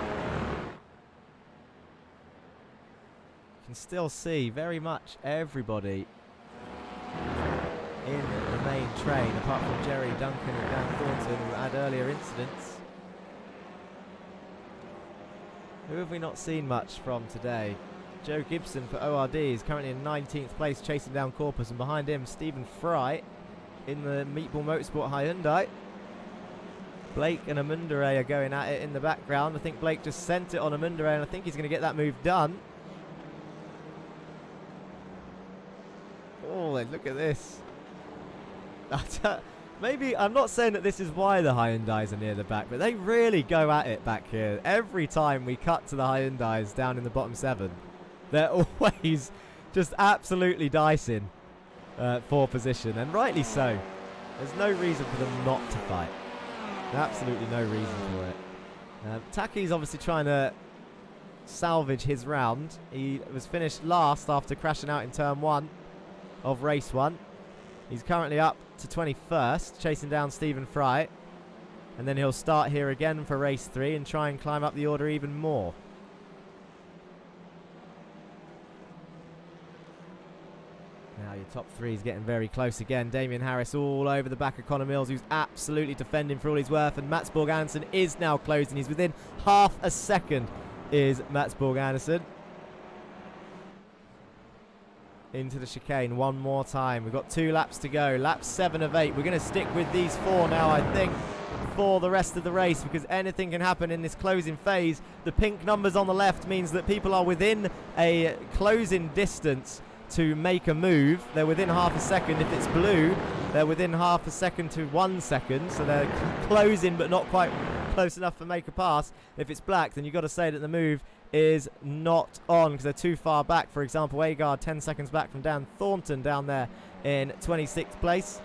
can still see very much everybody in the main train, apart from Jerry Duncan and Dan Thornton, who had earlier incidents. Who have we not seen much from today? Joe Gibson for ORD is currently in 19th place, chasing down Corpus, and behind him, Stephen Fry in the Meatball Motorsport Hyundai. Blake and Amundare are going at it in the background. I think Blake just sent it on Amundare, and I think he's going to get that move done. Oh, look at this. Maybe, I'm not saying that this is why the Hyundais are near the back, but they really go at it back here. Every time we cut to the Hyundais down in the bottom 7, they're always just absolutely dicing for position, and rightly so. There's no reason for them not to fight. Absolutely no reason for it. Taki's obviously trying to salvage his round. He was finished last after crashing out in turn 1 of race 1. He's currently up to 21st, chasing down Stephen Fry. And then he'll start here again for race 3 and try and climb up the order even more. Now your top 3 is getting very close again. Damien Harris all over the back of Connor Mills, who's absolutely defending for all he's worth. And Mats Borg Andersen is now closing. He's within half a second, is Mats Borg Andersen. Into the chicane one more time. We've got 2 laps to go. Lap 7 of 8. We're going to stick with these 4 now, I think, for the rest of the race, because anything can happen in this closing phase. The pink numbers on the left means that people are within a closing distance to make a move. They're within half a second. If it's blue, they're within half a second to 1 second, so they're closing but not quite close enough to make a pass. If it's black, then you've got to say that the move is not on because they're too far back. For example, Agard 10 seconds back from Dan Thornton down there in 26th place.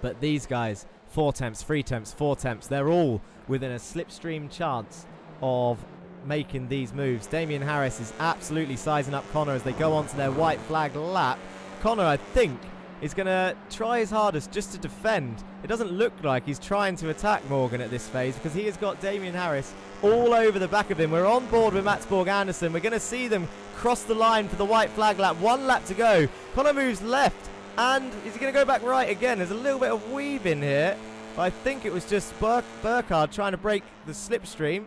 But these guys, 4 temps, 3 temps, 4 temps, they're all within a slipstream chance of making these moves. Damien Harris is absolutely sizing up Connor as they go on to their white flag lap. Connor, I think, is going to try his hardest just to defend. It doesn't look like he's trying to attack Morgan at this phase because he has got Damien Harris all over the back of him. We're on board with Mats Borg Andersen. We're going to see them cross the line for the white flag lap. 1 lap to go. Connor moves left, and is he going to go back right again? There's a little bit of weave in here. I think it was just Burkhardt trying to break the slipstream.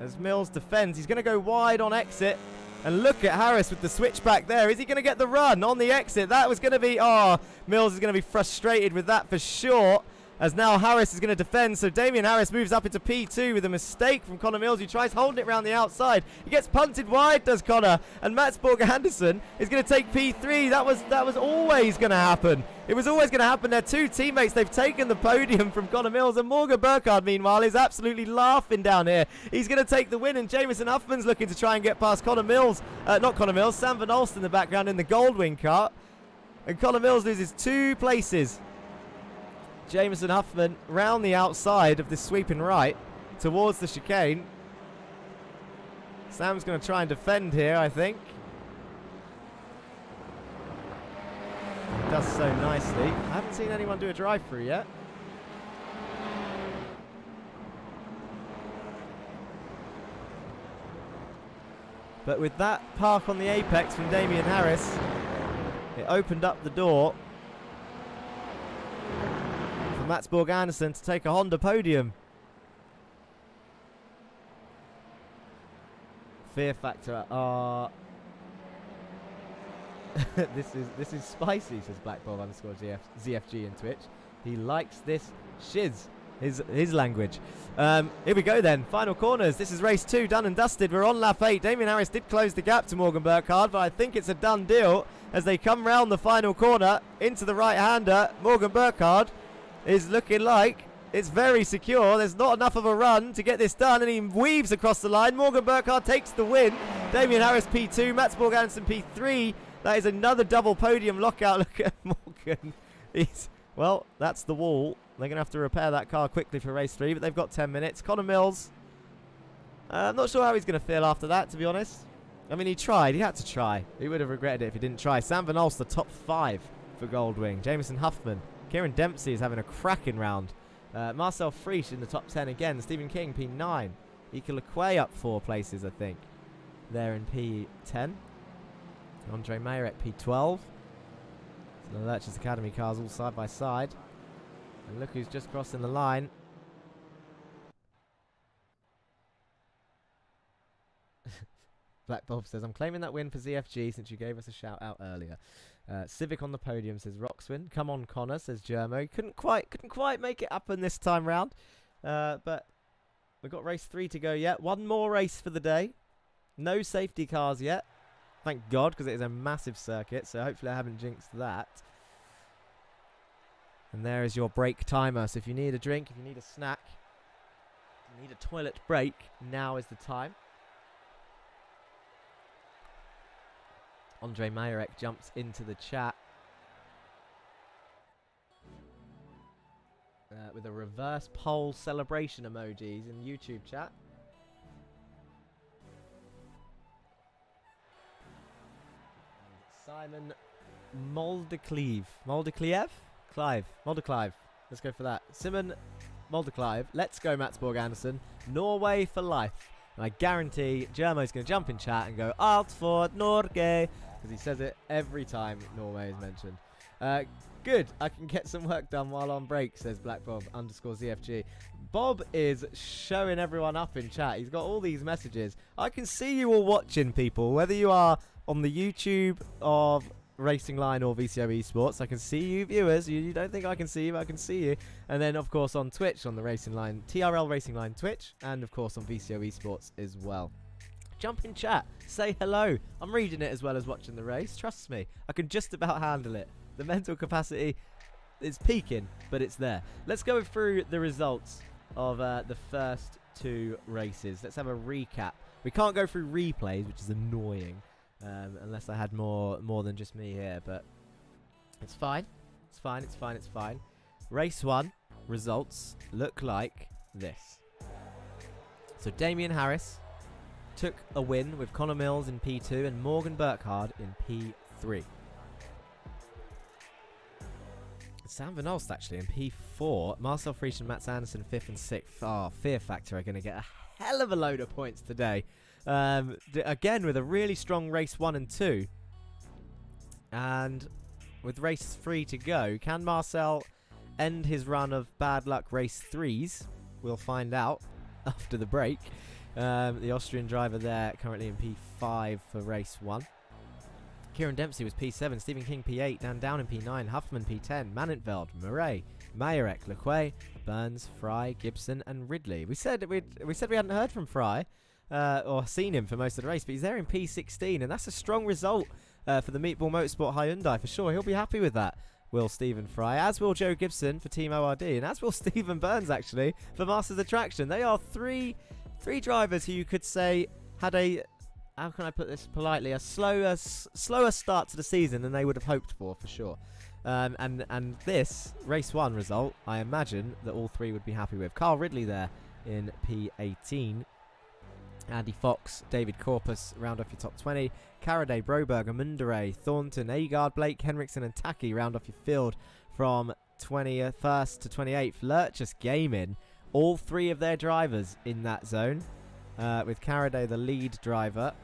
As Mills defends, he's going to go wide on exit. And look at Harris with the switchback there. Is he going to get the run on the exit? That was going to be... Oh, Mills is going to be frustrated with that for sure. As now Harris is going to defend. So Damien Harris moves up into P2 with a mistake from Connor Mills, who tries holding it around the outside. He gets punted wide, does Connor. And Mats Borg Andersen is going to take P3. That was always going to happen. It was always going to happen. Their 2 teammates, they've taken the podium from Connor Mills. And Morgan Burkhardt, meanwhile, is absolutely laughing down here. He's going to take the win. And Jameson Huffman's looking to try and get past Connor Mills. Not Connor Mills, Sam Van Olst in the background in the Goldwing car. And Connor Mills loses 2 places. Jameson Huffman round the outside of this sweeping right towards the chicane. Sam's going to try and defend here, I think. He does so nicely. I haven't seen anyone do a drive-through yet. But with that park on the apex from Damien Harris, it opened up the door Mats Borg Andersen to take a Honda podium. Fear factor. This is spicy, says BlackBall_ZFG in Twitch. He likes this shiz. His language. Here we go then. Final corners. This is race 2, done and dusted. We're on lap 8. Damien Harris did close the gap to Morgan Burkhardt, but I think it's a done deal as they come round the final corner into the right-hander. Morgan Burkhardt is looking like it's very secure. There's not enough of a run to get this done, and he weaves across the line. Morgan Burkhardt takes the win. Damien Harris P2, Mats Borg Andersen P3. That is another double podium lockout. Look at Morgan. Well, that's the wall. They're going to have to repair that car quickly for race 3, but they've got 10 minutes. Connor Mills, I'm not sure how he's going to feel after that, to be honest. I mean, he tried. He had to try. He would have regretted it if he didn't try. Sam Van Alst, the top 5 for Goldwing. Jameson Huffman. Kieran Dempsey is having a cracking round. Marcel Friesch in the top 10 again. Stephen King, P9. Ika Lequay up 4 places, I think. There in P10. Andre Mayerek, P12. So the Lurchers Academy cars all side by side. And look who's just crossing the line. Black Bob says, I'm claiming that win for ZFG since you gave us a shout out earlier. Civic on the podium says Roxwin. Come on, Connor, says Germo. Couldn't quite make it happen this time round. But we've got race 3 to go yet. One more race for the day. No safety cars yet. Thank God, because it is a massive circuit. So hopefully I haven't jinxed that. And there is your break timer. So if you need a drink, if you need a snack, if you need a toilet break, now is the time. Andre Mayerek jumps into the chat with a reverse pole celebration emojis in YouTube chat. And Simon Moldeclive. Moldeclive. Let's go for that. Simon Moldeclive. Let's go, Matsborg Anderson. Norway for life. And I guarantee Germo's going to jump in chat and go, Alt for Norge, because he says it every time Norway is mentioned. Good. I can get some work done while on break, says BlackBob_ZFG. Bob is showing everyone up in chat. He's got all these messages. I can see you all watching, people, whether you are on the YouTube of Racing Line or VCO eSports. I can see you viewers. You don't think I can see you, I can see you. And then, of course, on Twitch, on the Racing Line, TRL Racing Line Twitch, and, of course, on VCO eSports as well. Jump in chat. Say hello. I'm reading it as well as watching the race. Trust me. I can just about handle it. The mental capacity is peaking, but it's there. Let's go through the results of the first 2 races. Let's have a recap. We can't go through replays, which is annoying. Unless I had more than just me here, but it's fine. It's fine. Race 1 results look like this. So Damien Harris took a win with Connor Mills in P2 and Morgan Burkhard in P3. Sam Van Alst actually in P4. Marcel Friesch and Mats Anderson 5th and 6th. Oh, Fear Factor are going to get a hell of a load of points today. Again, with a really strong race 1 and 2. And with race 3 to go, can Marcel end his run of bad luck race 3s? We'll find out after the break. The Austrian driver there currently in P5 for race 1. Kieran Dempsey was P7, Stephen King P8, Dan Down in P9, Huffman P10, Manentveld, Murray, Mayerek, Lequay, Burns, Fry, Gibson and Ridley. We said we hadn't heard from Fry. Or seen him for most of the race, but he's there in P16, and that's a strong result for the Meatball Motorsport Hyundai for sure. He'll be happy with that, will Stephen Fry, as will Joe Gibson for Team ORD, and as will Stephen Burns actually for Masters Attraction. They are three drivers who you could say had a, how can I put this politely, a slower start to the season than they would have hoped for sure. And this race 1 result, I imagine that all 3 would be happy with. Carl Ridley there in P18. Andy Fox, David Corpus, round off your top 20. Caraday, Broberger, Mundere, Thornton, Agard, Blake, Henriksen and Taki round off your field from 21st to 28th. Lurchus Gaming, all 3 of their drivers in that zone, with Caraday the lead driver.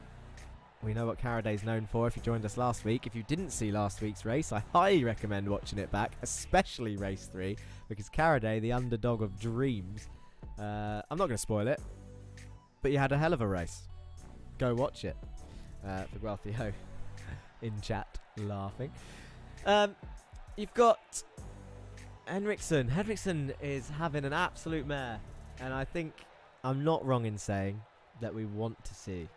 We know what Caraday's known for if you joined us last week. If you didn't see last week's race, I highly recommend watching it back, especially race 3, because Caraday, the underdog of dreams, I'm not going to spoil it, but you had a hell of a race. Go watch it. For Gualthio in chat laughing. You've got Henriksen. Henriksen is having an absolute mare, and I think I'm not wrong in saying that we want to see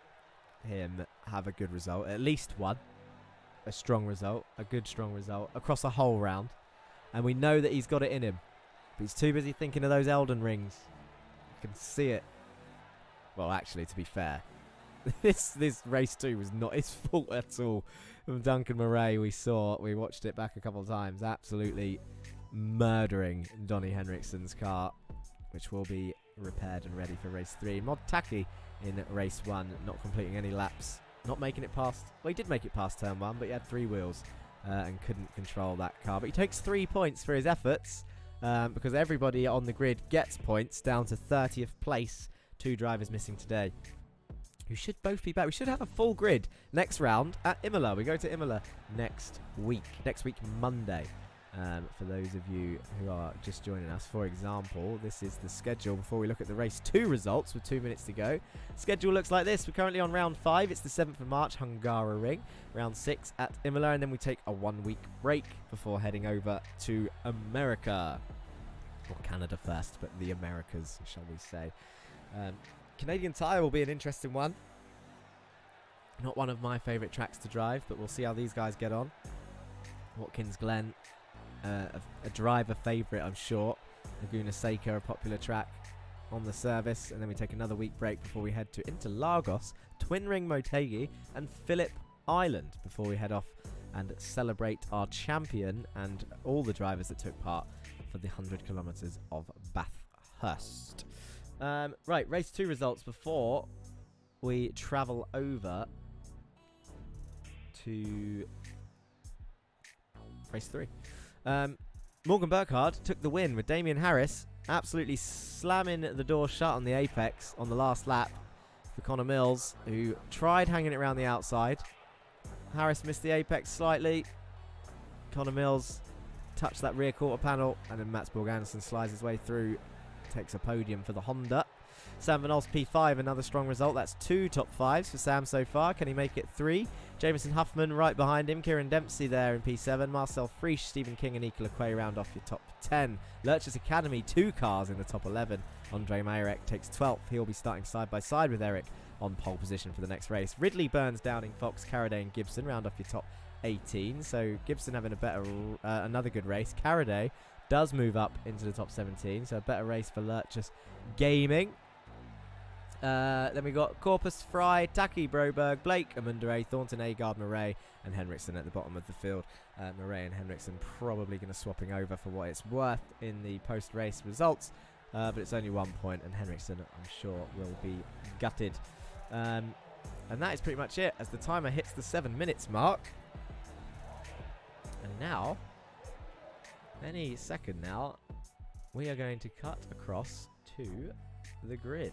him have a good result, at least one, a strong result, a good strong result across a whole round, and we know that he's got it in him, but he's too busy thinking of those Elden rings. You can see it. Well, actually, to be fair, this race 2 was not his fault at all. From Duncan Murray, we watched it back a couple of times, absolutely murdering Donny Henriksen's car, which will be repaired and ready for race 3. Mod Taki in race 1, not completing any laps Not making it past... Well, he did make it past turn 1, but he had 3 wheels and couldn't control that car. But he takes 3 points for his efforts because everybody on the grid gets points down to 30th place. 2 drivers missing today, who should both be back. We should have a full grid next round at Imola. We go to Imola next week Monday. For those of you who are just joining us, for example, this is the schedule before we look at the race 2 results with 2 minutes to go. Schedule looks like this. We're currently on round 5. It's the 7th of March, Hungaroring. Round 6 at Imola, and then we take a 1-week break before heading over to America. Or Canada first, but the Americas, shall we say. Canadian Tire will be an interesting one. Not one of my favourite tracks to drive, but we'll see how these guys get on. Watkins Glen, a driver favourite, I'm sure. Laguna Seca, a popular track on the service. And then we take another week break before we head to Interlagos, Twin Ring Motegi, and Phillip Island before we head off and celebrate our champion and all the drivers that took part for the 100 kilometres of Bathurst. Right, race 2 results before we travel over to race 3. Morgan Burkhardt took the win with Damien Harris absolutely slamming the door shut on the apex on the last lap for Connor Mills, who tried hanging it around the outside. Harris missed the apex slightly. Connor Mills touched that rear quarter panel, and then Mats Borg Andersen slides his way through, takes a podium for the Honda. Sam Van Olst P5, another strong result. That's 2 top 5s for Sam so far. Can he make it 3? Jameson Huffman right behind him. Kieran Dempsey there in P7. Marcel Frisch, Stephen King and Nicola Quay round off your top 10. Lurch's Academy, 2 cars in the top 11. Andre Mayerek takes 12th. He'll be starting side by side with Eric on pole position for the next race. Ridley, Burns, Downing, Fox, Carraday and Gibson round off your top 18. So Gibson having a better, another good race. Carraday does move up into the top 17. So a better race for Lurch's Gaming. Then we got Corpus, Fry, Taki, Broberg, Blake, Amundare, Thornton, Agard, Murray, and Henriksen at the bottom of the field. Murray and Henriksen probably going to swapping over for what it's worth in the post-race results, but it's only 1 point, and Henriksen, I'm sure, will be gutted. And that is pretty much it as the timer hits the 7 minutes mark. And now, any second now, we are going to cut across to the grid.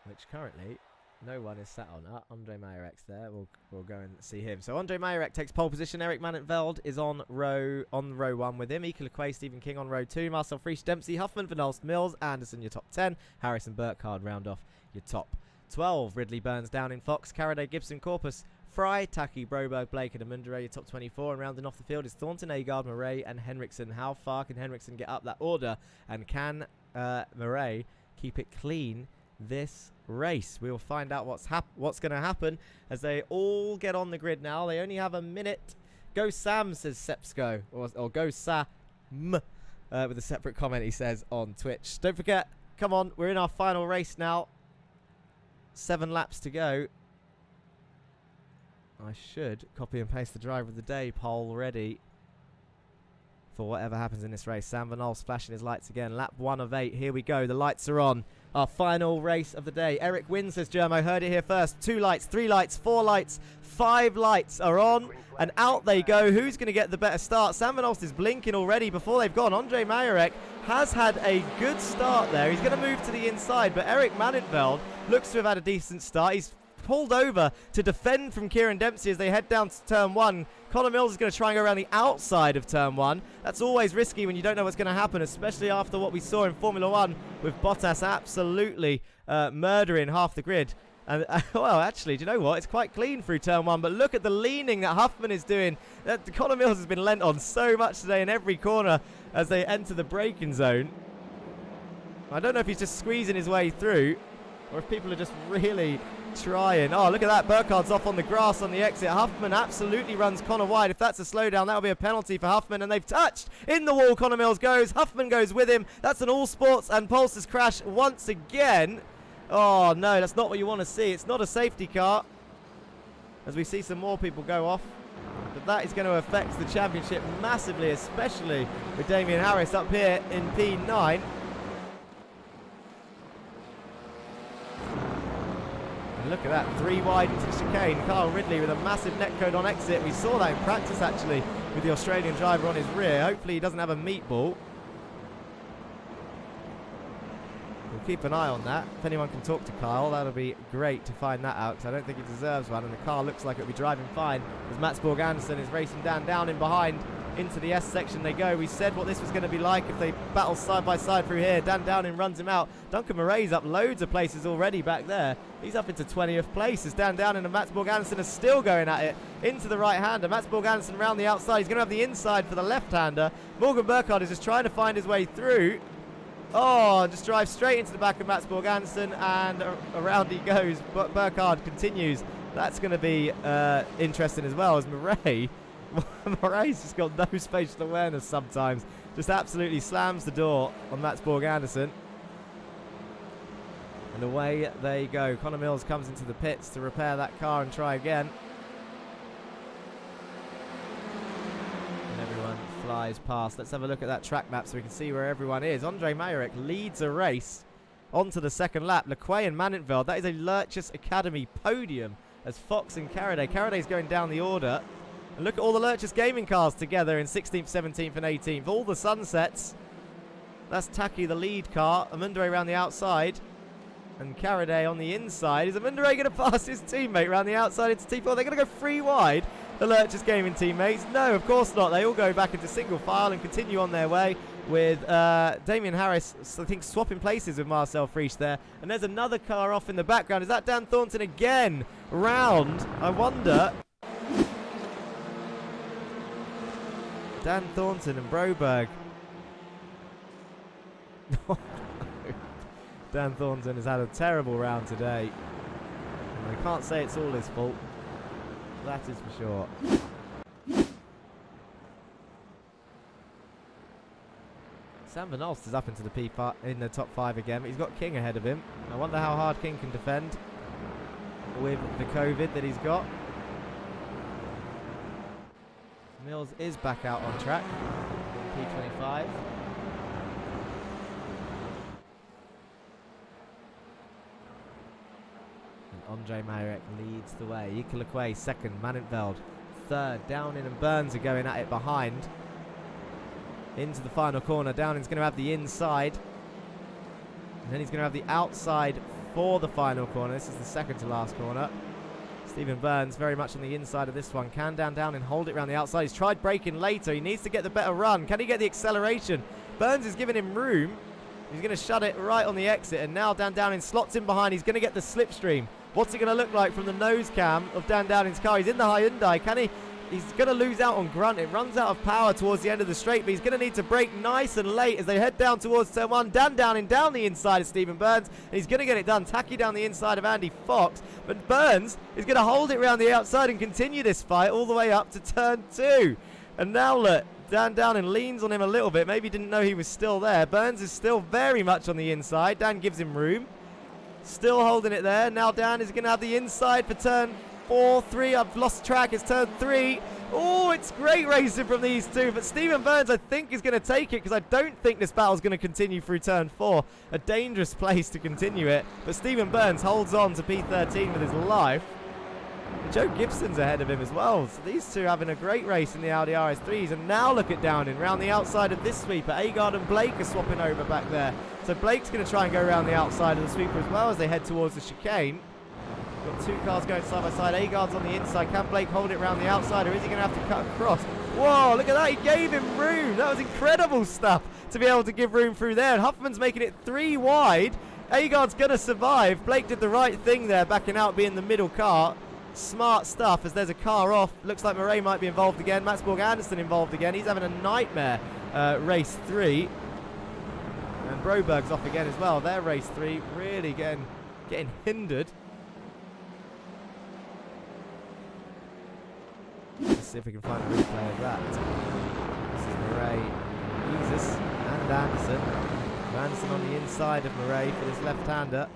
Which currently no one is sat on. Andre Mayerek's there. We'll go and see him. So Andre Mayerek takes pole position. Eric Manenveld is on row 1 with him. Nicola Quay, Stephen King on row 2. Marcel Frisch, Dempsey, Huffman, Van Olst, Mills, Anderson your top 10. Harris and Burkhardt round off your top 12. Ridley, Burns, Downing, Fox, Carraday, Gibson, Corpus, Fry, Taki, Broberg, Blake and Amundare your top 24. And rounding off the field is Thornton, Agard, Murray and Henriksen. How far can Henriksen get up that order? And can Murray keep it clean this race? We will find out what's going to happen as they all get on the grid now. They only have a minute. Go Sam, says Sepsco, or go Sam, with a separate comment he says on Twitch. Don't forget, come on, we're in our final race now. 7 laps to go. I should copy and paste the driver of the day poll ready for whatever happens in this race. Sam Van Olst flashing his lights again. Lap 1 of 8. Here we go. The lights are on. Our final race of the day. Eric wins, says Germo. Heard it here first. 2 lights, 3 lights, 4 lights, 5 lights are on. And out they go. Who's going to get the better start? Sam Van Olst is blinking already before they've gone. Andre Mayerek has had a good start there. He's going to move to the inside. But Eric Manenveld looks to have had a decent start. He's pulled over to defend from Kieran Dempsey as they head down to turn 1. Connor Mills is going to try and go around the outside of turn 1. That's always risky when you don't know what's going to happen, especially after what we saw in Formula 1 with Bottas absolutely murdering half the grid. And well, actually, do you know what? It's quite clean through turn 1, but look at the leaning that Huffman is doing. Connor Mills has been lent on so much today in every corner as they enter the braking zone. I don't know if he's just squeezing his way through or if people are just really trying. Oh, look at that. Burkhardt's off on the grass on the exit. Huffman absolutely runs Connor wide. If that's a slowdown, that'll be a penalty for Huffman. And they've touched. In the wall, Connor Mills goes. Huffman goes with him. That's an all sports and Pulse's crash once again. Oh, no, that's not what you want to see. It's not a safety car. As we see some more people go off. But that is going to affect the championship massively, especially with Damien Harris up here in P9. And look at that, 3 wide into the chicane. Kyle Ridley with a massive netcode on exit. We saw that in practice actually with the Australian driver on his rear. Hopefully he doesn't have a meatball. We'll keep an eye on that. If anyone can talk to Kyle, that'll be great to find that out, because I don't think he deserves one. And the car looks like it'll be driving fine as Mats Borg Andersen is racing down in behind. Into the S section they go. We said what this was going to be like if they battle side by side through here. Dan Downing runs him out. Duncan Murray's up loads of places already back there. He's up into 20th place as Dan Downing and Mats Borg Andersen are still going at it into the right-hander. Mats Borg Andersen round the outside. He's going to have the inside for the left-hander. Morgan Burkhardt is just trying to find his way through. Oh, just drives straight into the back of Mats Borg Andersen, and around he goes. But Burkhardt continues. That's going to be interesting as well, as Murray's just got no spatial awareness sometimes. Just absolutely slams the door on Mats Borg Andersen. And away they go. Connor Mills comes into the pits to repair that car and try again. And everyone flies past. Let's have a look at that track map so we can see where everyone is. Andre Majorek leads a race onto the second lap. Lequay and Manintveld. That is a Lurchus Academy podium as Fox and Carraday. Carraday's going down the order. And look at all the Lurchus Gaming cars together in 16th, 17th and 18th. All the sunsets. That's Taki, the lead car. Amundere around the outside. And Carraday on the inside. Is Amundere going to pass his teammate around the outside into T4? They're going to go 3 wide, the Lurchus Gaming teammates. No, of course not. They all go back into single file and continue on their way with Damien Harris, I think, swapping places with Marcel Friesch there. And there's another car off in the background. Is that Dan Thornton again? Round, I wonder. Dan Thornton and Broberg. Dan Thornton has had a terrible round today. And I can't say it's all his fault. That is for sure. Sam Van Alst is up into the in the top 5 again, but he's got King ahead of him. I wonder how hard King can defend with the COVID that he's got. Mills is back out on track in P25. And Andre Majorek leads the way. Ika Lequay second, Manintveld third. Downing and Burns are going at it behind. Into the final corner. Downing's going to have the inside. And then he's going to have the outside for the final corner. This is the second to last corner. Stephen Burns very much on the inside of this one. Can Dan Downing hold it around the outside? He's tried braking later. He needs to get the better run. Can he get the acceleration? Burns is giving him room. He's going to shut it right on the exit. And now Dan Downing slots in behind. He's going to get the slipstream. What's it going to look like from the nose cam of Dan Downing's car? He's in the Hyundai. Can he? He's going to lose out on grunt. It runs out of power towards the end of the straight, but he's going to need to brake nice and late as they head down towards turn 1. Dan Downing down the inside of Stephen Burns, and he's going to get it done. Tacky down the inside of Andy Fox, but Burns is going to hold it around the outside and continue this fight all the way up to turn 2. And now look, Dan Downing leans on him a little bit. Maybe didn't know he was still there. Burns is still very much on the inside. Dan gives him room. Still holding it there. Now Dan is going to have the inside for turn 4, 3. I've lost track. It's turn 3. Oh, it's great racing from these two. But Stephen Burns, I think, is going to take it because I don't think this battle's going to continue through turn 4. A dangerous place to continue it. But Stephen Burns holds on to P13 with his life. And Joe Gibson's ahead of him as well. So these two having a great race in the Audi RS3s. And now look at Downing round the outside of this sweeper. Agard and Blake are swapping over back there. So Blake's going to try and go around the outside of the sweeper as well as they head towards the chicane. Got 2 cars going side by side. Agard's on the inside. Can Blake hold it around the outside, or is he going to have to cut across? Whoa, look at that. He gave him room. That was incredible stuff to be able to give room through there. And Huffman's making it 3 wide. Agard's going to survive. Blake did the right thing there, backing out, being the middle car. Smart stuff as there's a car off. Looks like Murray might be involved again. Mats Borg Andersen involved again. He's having a nightmare race 3. And Broberg's off again as well. Their race 3 really getting hindered. Let's see if we can find a replay of that. This is Murray, Jesus, and Anderson. Anderson on the inside of Murray for this left-hander.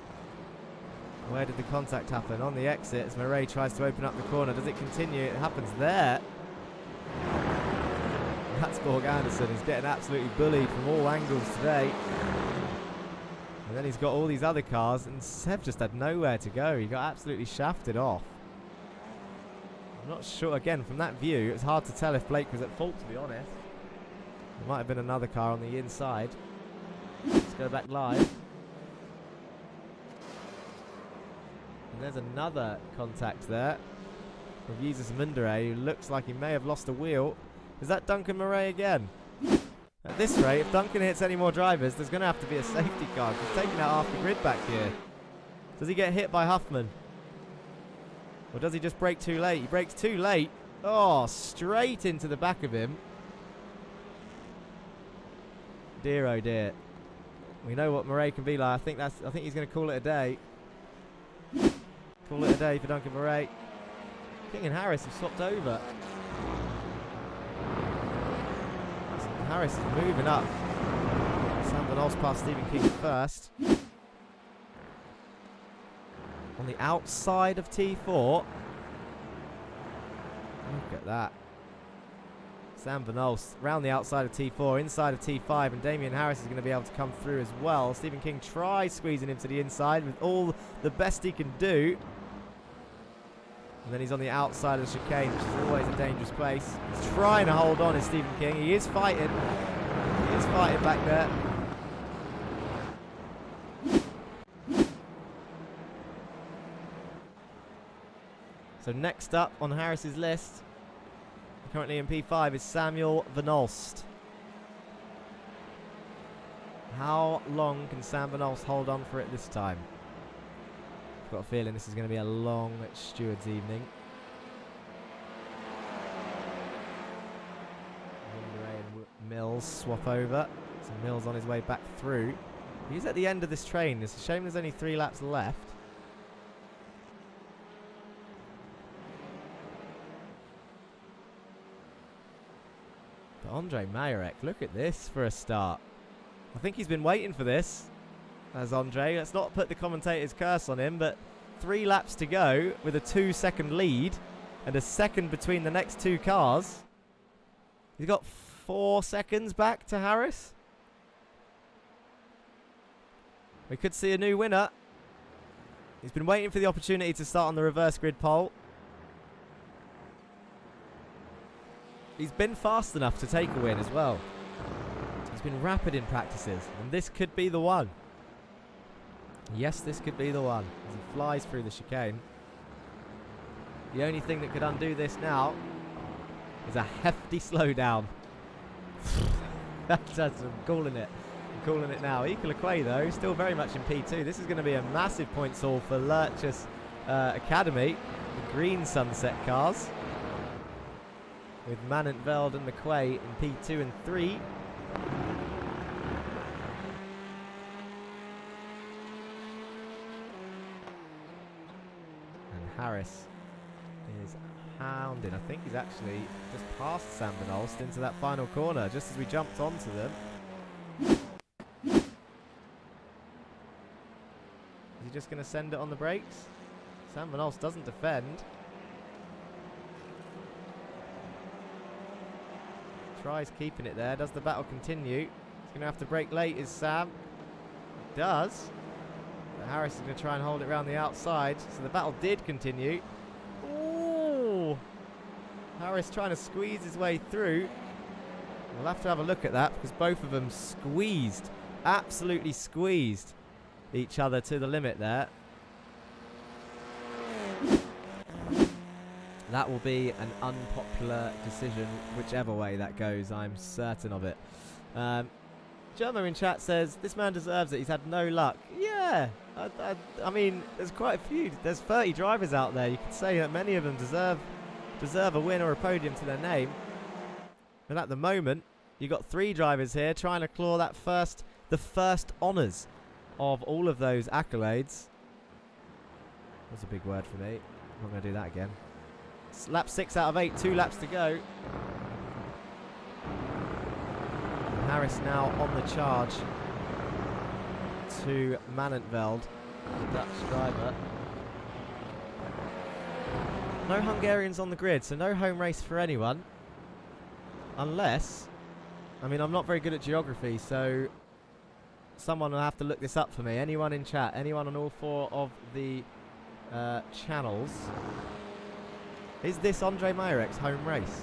Where did the contact happen? On the exit as Murray tries to open up the corner. Does it continue? It happens there. Mats Borg Andersen is getting absolutely bullied from all angles today. And then he's got all these other cars, and Seb just had nowhere to go. He got absolutely shafted off. I'm not sure, again, from that view, it's hard to tell if Blake was at fault, to be honest. There might have been another car on the inside. Let's go back live. And there's another contact there with Jesus Mundere, who looks like he may have lost a wheel. Is that Duncan Murray again? At this rate, if Duncan hits any more drivers, there's going to have to be a safety car. He's taking out half the grid back here. Does he get hit by Huffman? Or does he just brake too late? He brakes too late. Oh, straight into the back of him. Dear oh dear. We know what Murray can be like. I think he's going to call it a day. Call it a day for Duncan Murray. King and Harris have swapped over. Harris is moving up. Sam Van Os past Stephen King first. On the outside of T4. Look at that. Sam Van Os round the outside of T4, inside of T5, and Damien Harris is going to be able to come through as well. Stephen King tries squeezing him to the inside with all the best he can do. And then he's on the outside of the chicane, which is always a dangerous place. He's trying to hold on, is Stephen King. He is fighting. He is fighting back there. So next up on Harris's list, currently in P5, is Samuel Van Olst. How long can Sam Van Olst hold on for it this time? I've got a feeling this is going to be a long stewards evening. And Mills swap over. So Mills on his way back through. He's at the end of this train. It's a shame there's only 3 laps left. But Andre Majorek, look at this for a start. I think he's been waiting for this. As Andre, let's not put the commentator's curse on him, but 3 laps to go with a 2-second lead and a second between the next 2 cars. He's got 4 seconds back to Harris. We could see a new winner. He's been waiting for the opportunity to start on the reverse grid pole. He's been fast enough to take a win as well. He's been rapid in practices, and this could be the one. Yes, this could be the one. As he flies through the chicane. The only thing that could undo this now is a hefty slowdown. I'm calling it. I'm calling it now. Equal Aquay, though, still very much in P2. This is going to be a massive points haul for Lurchus Academy. The green sunset cars. With Manentveld and McQuay in P2 and 3. Harris is hounding. I think he's actually just past Sam Van Olst into that final corner just as we jumped onto them. Is he just going to send it on the brakes? Sam Van Olst doesn't defend. Tries keeping it there. Does the battle continue? He's going to have to brake late, is Sam. He does. But Harris is going to try and hold it around the outside. So the battle did continue. Ooh! Harris trying to squeeze his way through. We'll have to have a look at that because both of them squeezed, absolutely squeezed each other to the limit there. That will be an unpopular decision, whichever way that goes. I'm certain of it. Germo in chat says, this man deserves it. He's had no luck. Yeah, I mean, there's quite a few. There's 30 drivers out there. You could say that many of them deserve a win or a podium to their name. But at the moment, you've got 3 drivers here trying to claw that the first honours of all of those accolades. That's a big word for me. I'm not going to do that again. It's lap 6 out of 8, 2 laps to go. Harris now on the charge to Manentveld, the Dutch driver. No Hungarians on the grid, so no home race for anyone. Unless, I mean, I'm not very good at geography, so someone will have to look this up for me. Anyone in chat? Anyone on all 4 of the channels? Is this Ondrej Majerek's home race?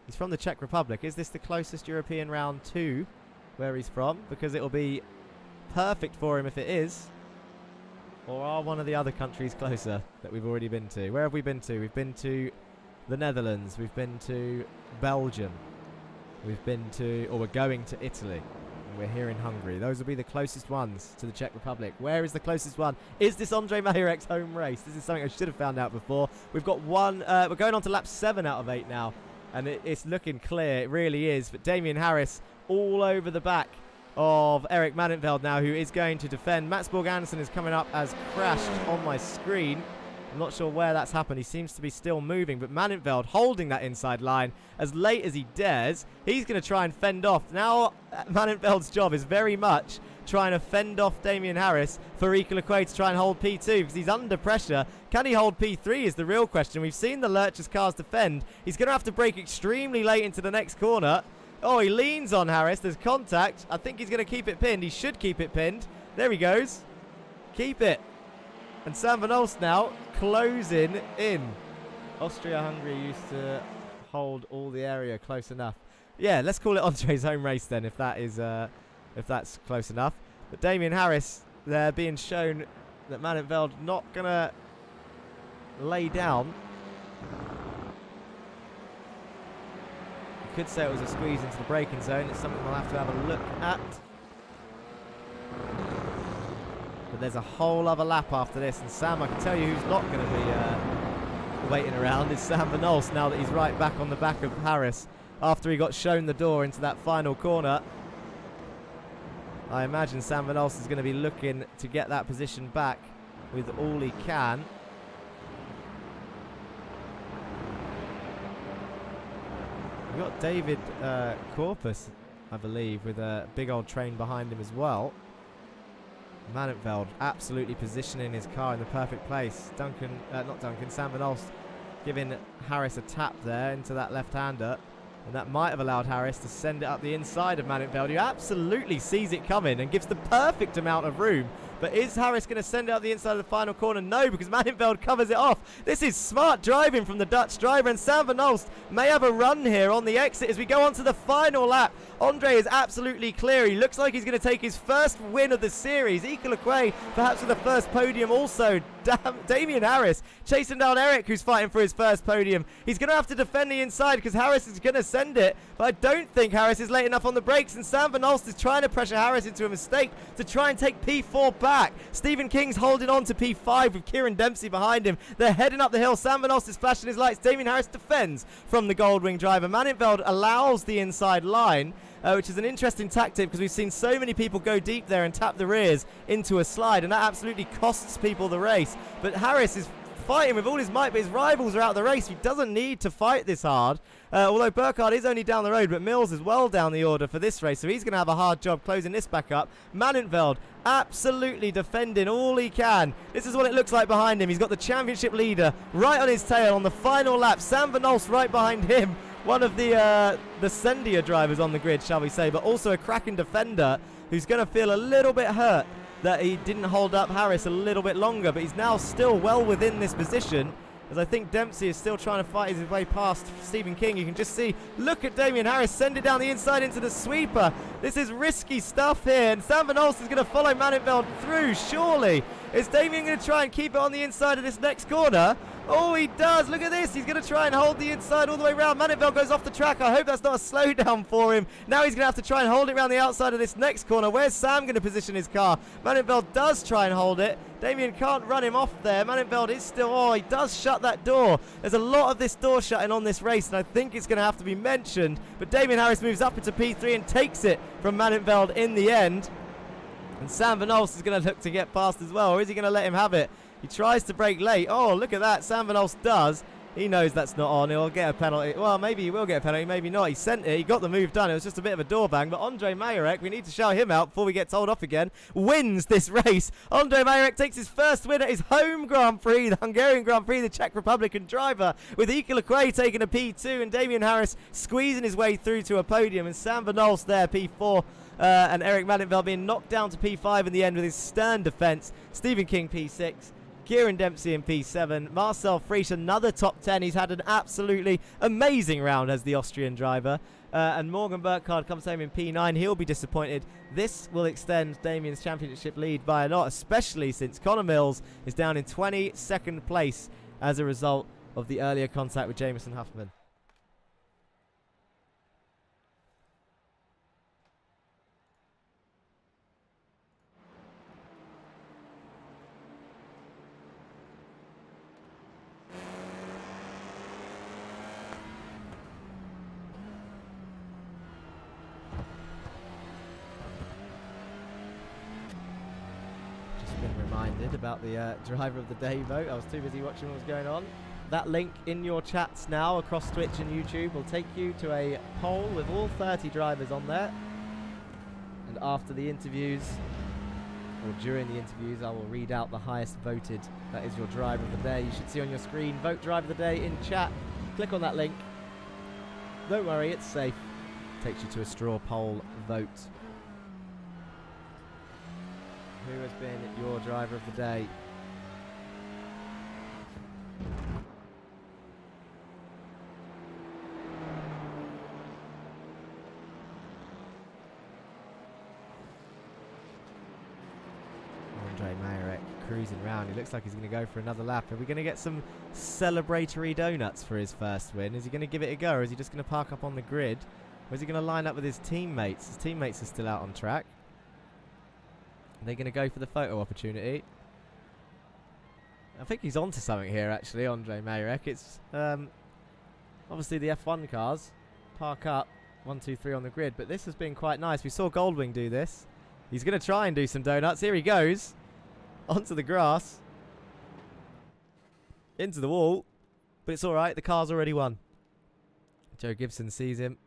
He's from the Czech Republic. Is this the closest European round to where he's from? Because it will be perfect for him if it is. Or are one of the other countries closer that we've already been to? Where have we been to? We've been to the Netherlands. We've been to Belgium. We've been to, or we're going to Italy. And we're here in Hungary. Those will be the closest ones to the Czech Republic. Where is the closest one? Is this Ondrej Majerek's home race? This is something I should have found out before. We've got one, we're going on to lap 7 out of 8 now. And it's looking clear. It really is. But Damien Harris all over the back of Erik Manintveld now, who is going to defend. Mats Borg Andersen is coming up as crashed on my screen. I'm not sure where that's happened. He seems to be still moving, but Manintveld holding that inside line as late as he dares. He's going to try and fend off. Now Manintveld's job is very much trying to fend off Damien Harris for Rico Lequay to try and hold P2 because he's under pressure. Can he hold P3 is the real question. We've seen the Lurchers cars defend. He's going to have to brake extremely late into the next corner. Oh, he leans on Harris. There's contact. I think he's going to keep it pinned. He should keep it pinned. There he goes. Keep it. And Sam van Olst now closing in. Austria-Hungary used to hold all the area close enough. Yeah, let's call it Ondrej's home race then, if that is, if that's close enough. But Damien Harris there being shown that Manintveld not gonna lay down. You could say it was a squeeze into the braking zone. It's something we'll have to have a look at. But there's a whole other lap after this, and Sam, I can tell you who's not going to be waiting around is Sam van Olst now that he's right back on the back of Harris after he got shown the door into that final corner. I imagine Sam van Olst is going to be looking to get that position back with all he can. We've got David Corpus, I believe, with a big old train behind him as well. Manintveld absolutely positioning his car in the perfect place. Sam van Olst giving Harris a tap there into that left-hander. And that might have allowed Harris to send it up the inside of Manintveld, who absolutely sees it coming and gives the perfect amount of room. But is Harris going to send it up the inside of the final corner? No, because Manintveld covers it off. This is smart driving from the Dutch driver, and Sam van Olst may have a run here on the exit as we go on to the final lap. Ondrej is absolutely clear. He looks like he's going to take his first win of the series. Rico Lequay perhaps with the first podium also. Damien Harris chasing down Erik, who's fighting for his first podium. He's going to have to defend the inside because Harris is going to send it, but I don't think Harris is late enough on the brakes, and Sam van Olst is trying to pressure Harris into a mistake to try and take P4 back. Stephen King's holding on to P5 with Kieran Dempsey behind him. They're heading up the hill. Sam van Olst is flashing his lights. Damien Harris defends from the Goldwing driver. Manintveld allows the inside line, which is an interesting tactic because we've seen so many people go deep there and tap the rears into a slide, and that absolutely costs people the race. But Harris is fighting with all his might, but his rivals are out of the race. He doesn't need to fight this hard. Although Burkhardt is only down the road, but Mills is well down the order for this race, so he's going to have a hard job closing this back up. Manintveld absolutely defending all he can. This is what it looks like behind him. He's got the championship leader right on his tail on the final lap. Sam van Olst right behind him. One of the Sendia drivers on the grid, shall we say, but also a cracking defender who's going to feel a little bit hurt that he didn't hold up Harris a little bit longer, but he's now still well within this position, as I think Dempsey is still trying to fight his way past Stephen King. You can just see, look at Damien Harris send it down the inside into the sweeper. This is risky stuff here, and Sam van Olst is going to follow Manintveld through, surely. Is Damien going to try and keep it on the inside of this next corner? Oh, he does. Look at this. He's going to try and hold the inside all the way around. Manintveld goes off the track. I hope that's not a slowdown for him. Now he's going to have to try and hold it around the outside of this next corner. Where's Sam going to position his car? Manintveld does try and hold it. Damien can't run him off there. Manintveld is still... Oh, he does shut that door. There's a lot of this door shutting on this race, and I think it's going to have to be mentioned. But Damien Harris moves up into P3 and takes it from Manintveld in the end. And Sam van Olst is going to look to get past as well, or is he going to let him have it? He tries to brake late. Oh, look at that. Sam van Olst does. He knows that's not on. He'll get a penalty. Well, maybe he will get a penalty, maybe not. He sent it. He got the move done. It was just a bit of a door bang. But Ondrej Majerek, we need to shout him out before we get told off again, wins this race. Ondrej Majerek takes his first win at his home Grand Prix, the Hungarian Grand Prix, the Czech Republican driver, with Rico Lequay taking a P2 and Damien Harris squeezing his way through to a podium, and Sam van Olst there, P4. And Eric Madenveld being knocked down to P5 in the end with his stern defence. Stephen King P6. Kieran Dempsey in P7. Marcel Friesch, another top 10. He's had an absolutely amazing round as the Austrian driver. And Morgan Burkhardt comes home in P9. He'll be disappointed. This will extend Damien's championship lead by a lot, especially since Connor Mills is down in 22nd place as a result of the earlier contact with Jameson Huffman. About the driver of the day vote. I was too busy watching what was going on. That link in your chats now across Twitch and YouTube will take you to a poll with all 30 drivers on there. And after the interviews, or during the interviews, I will read out the highest voted. That is your driver of the day. You should see on your screen, vote driver of the day in chat. Click on that link. Don't worry, it's safe. Takes you to a straw poll vote. Who has been your driver of the day? Andre Mayerek cruising round. He looks like he's going to go for another lap. Are we going to get some celebratory donuts for his first win? Is he going to give it a go, or is he just going to park up on the grid? Or is he going to line up with his teammates? His teammates are still out on track. They're going to go for the photo opportunity. I think he's onto something here, actually, Andre Mayerek. It's obviously the F1 cars park up 1, 2, 3 on the grid, but this has been quite nice. We saw Goldwing do this. He's going to try and do some donuts. Here he goes. Onto the grass. Into the wall. But it's all right. The car's already won. Joe Gibson sees him.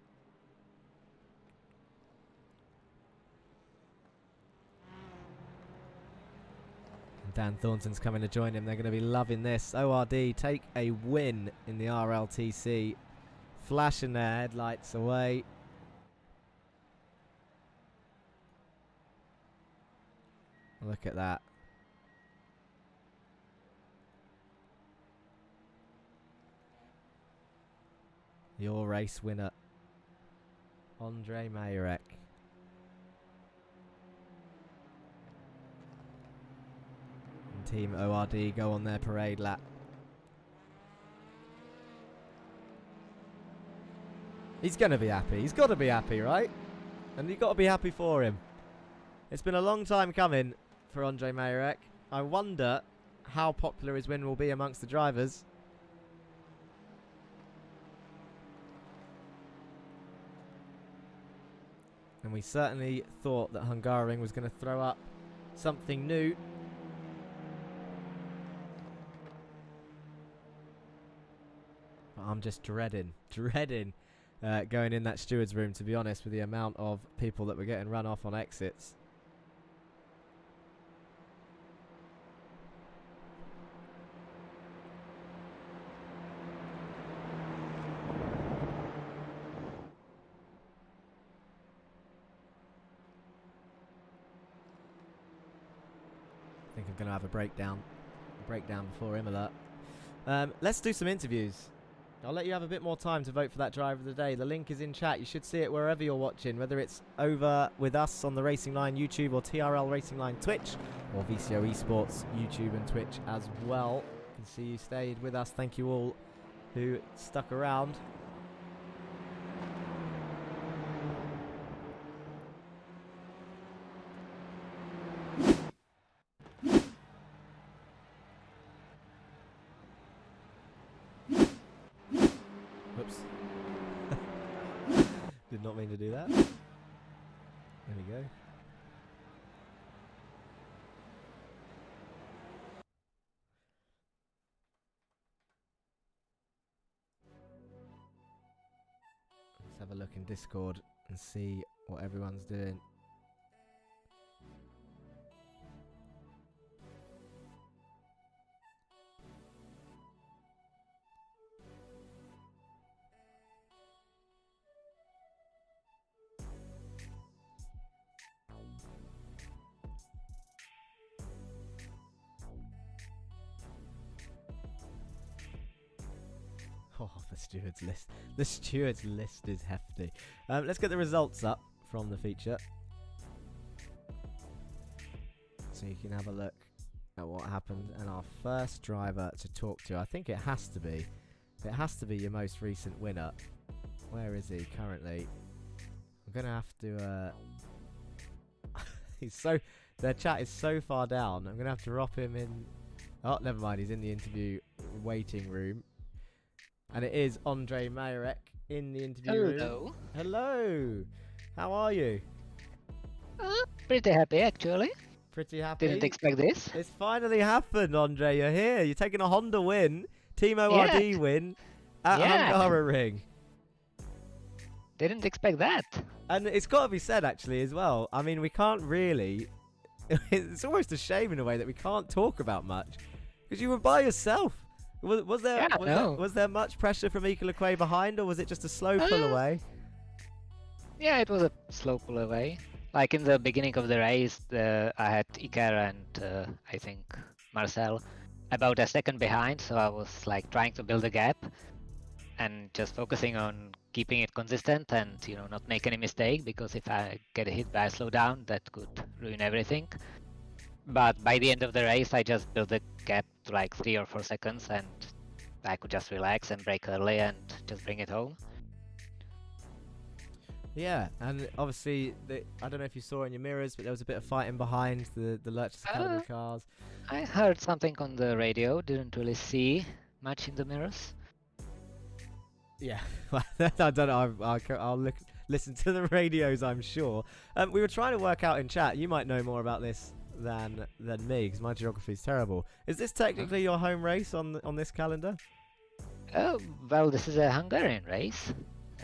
Dan Thornton's coming to join him. They're going to be loving this. ORD take a win in the RLTC. Flashing their headlights away. Look at that. Your race winner, Andre Mayerek. Team ORD go on their parade lap. He's going to be happy. He's got to be happy, right? And you've got to be happy for him. It's been a long time coming for Andre Mayerek. I wonder how popular his win will be amongst the drivers. And we certainly thought that Hungaroring was going to throw up something new. I'm just dreading going in that steward's room, to be honest, with the amount of people that were getting run off on exits. I think I'm going to have a breakdown before Imola. Let's do some interviews. I'll let you have a bit more time to vote for that driver of the day. The link is in chat. You should see it wherever you're watching, whether it's over with us on the Racing Line YouTube or TRL Racing Line Twitch or VCO eSports YouTube and Twitch as well. You can see you stayed with us. Thank you all who stuck around. Did not mean to do that. There we go. Let's have a look in Discord and see what everyone's doing. Oh, the stewards list. The stewards list is hefty. Let's get the results up from the feature, so you can have a look at what happened. And our first driver to talk to, I think it has to be your most recent winner. Where is he currently? I'm gonna have to. Their chat is so far down. I'm gonna have to drop him in. Oh, never mind. He's in the interview waiting room, and it is Andre Majorek in the interview room. Hello. How are you? Pretty happy, actually. Pretty happy. Didn't expect this. It's finally happened, Andre. You're here. You're taking a Honda win, Team ORD win at Hungaroring. Didn't expect that. And it's got to be said, actually, as well. I mean, we can't really. It's almost a shame in a way that we can't talk about much because you were by yourself. Was there much pressure from Equal behind, or was it just a slow pull away? Yeah, it was a slow pull away. Like in the beginning of the race, I had Iker and I think Marcel about a second behind, so I was like trying to build a gap and just focusing on keeping it consistent and not make any mistake, because if I get hit by a slowdown, that could ruin everything. But by the end of the race, I just built a gap to like 3 or 4 seconds, and I could just relax and brake early and just bring it home. Yeah, and obviously, I don't know if you saw in your mirrors, but there was a bit of fighting behind the Lurchers Academy cars. I heard something on the radio, didn't really see much in the mirrors. Yeah, I don't know. I'll listen to the radios, I'm sure. We were trying to work out in chat. You might know more about this than me, because my geography is terrible. Is this technically your home race on this calendar? Oh, well, this is a Hungarian race.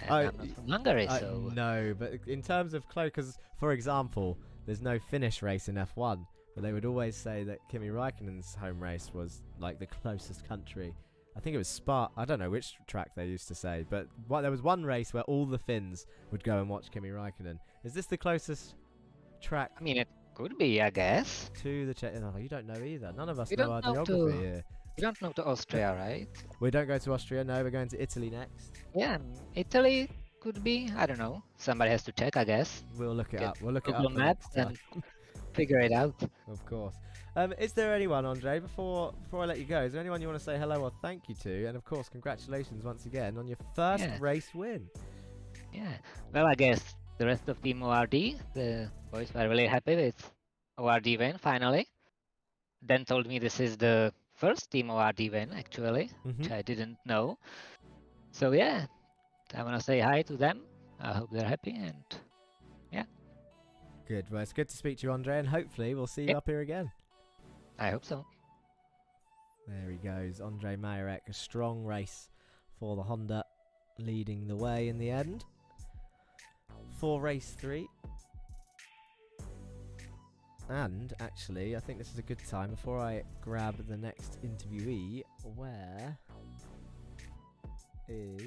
I'm not from Hungary, so... No, but in terms of close, because, for example, there's no Finnish race in F1, but they would always say that Kimi Räikkönen's home race was, like, the closest country. I think it was Spa. I don't know which track they used to say, but there was one race where all the Finns would go and watch Kimi Räikkönen. Is this the closest track? I mean, it could be, I guess. To the No, you don't know either. None of us know our geography here. You don't know to Austria, right? We don't go to Austria, no. We're going to Italy next. Yeah, Italy could be. I don't know. Somebody has to check, I guess. We'll look it up. We'll look it up Google Maps and figure it out. Of course. Is there anyone, Andre, before I let you go, is there anyone you want to say hello or thank you to? And of course, congratulations once again on your first race win. Yeah. Well, I guess the rest of Team ORD, the boys were really happy with ORD win finally. Then told me this is the first Team ORD win, actually, which I didn't know. So yeah, I want to say hi to them. I hope they're happy, and yeah. Good. Well, it's good to speak to you, Andre, and hopefully we'll see you up here again. I hope so. There he goes, Andre Majorek. A strong race for the Honda, leading the way in the end for race 3. And actually, I think this is a good time before I grab the next interviewee. Where is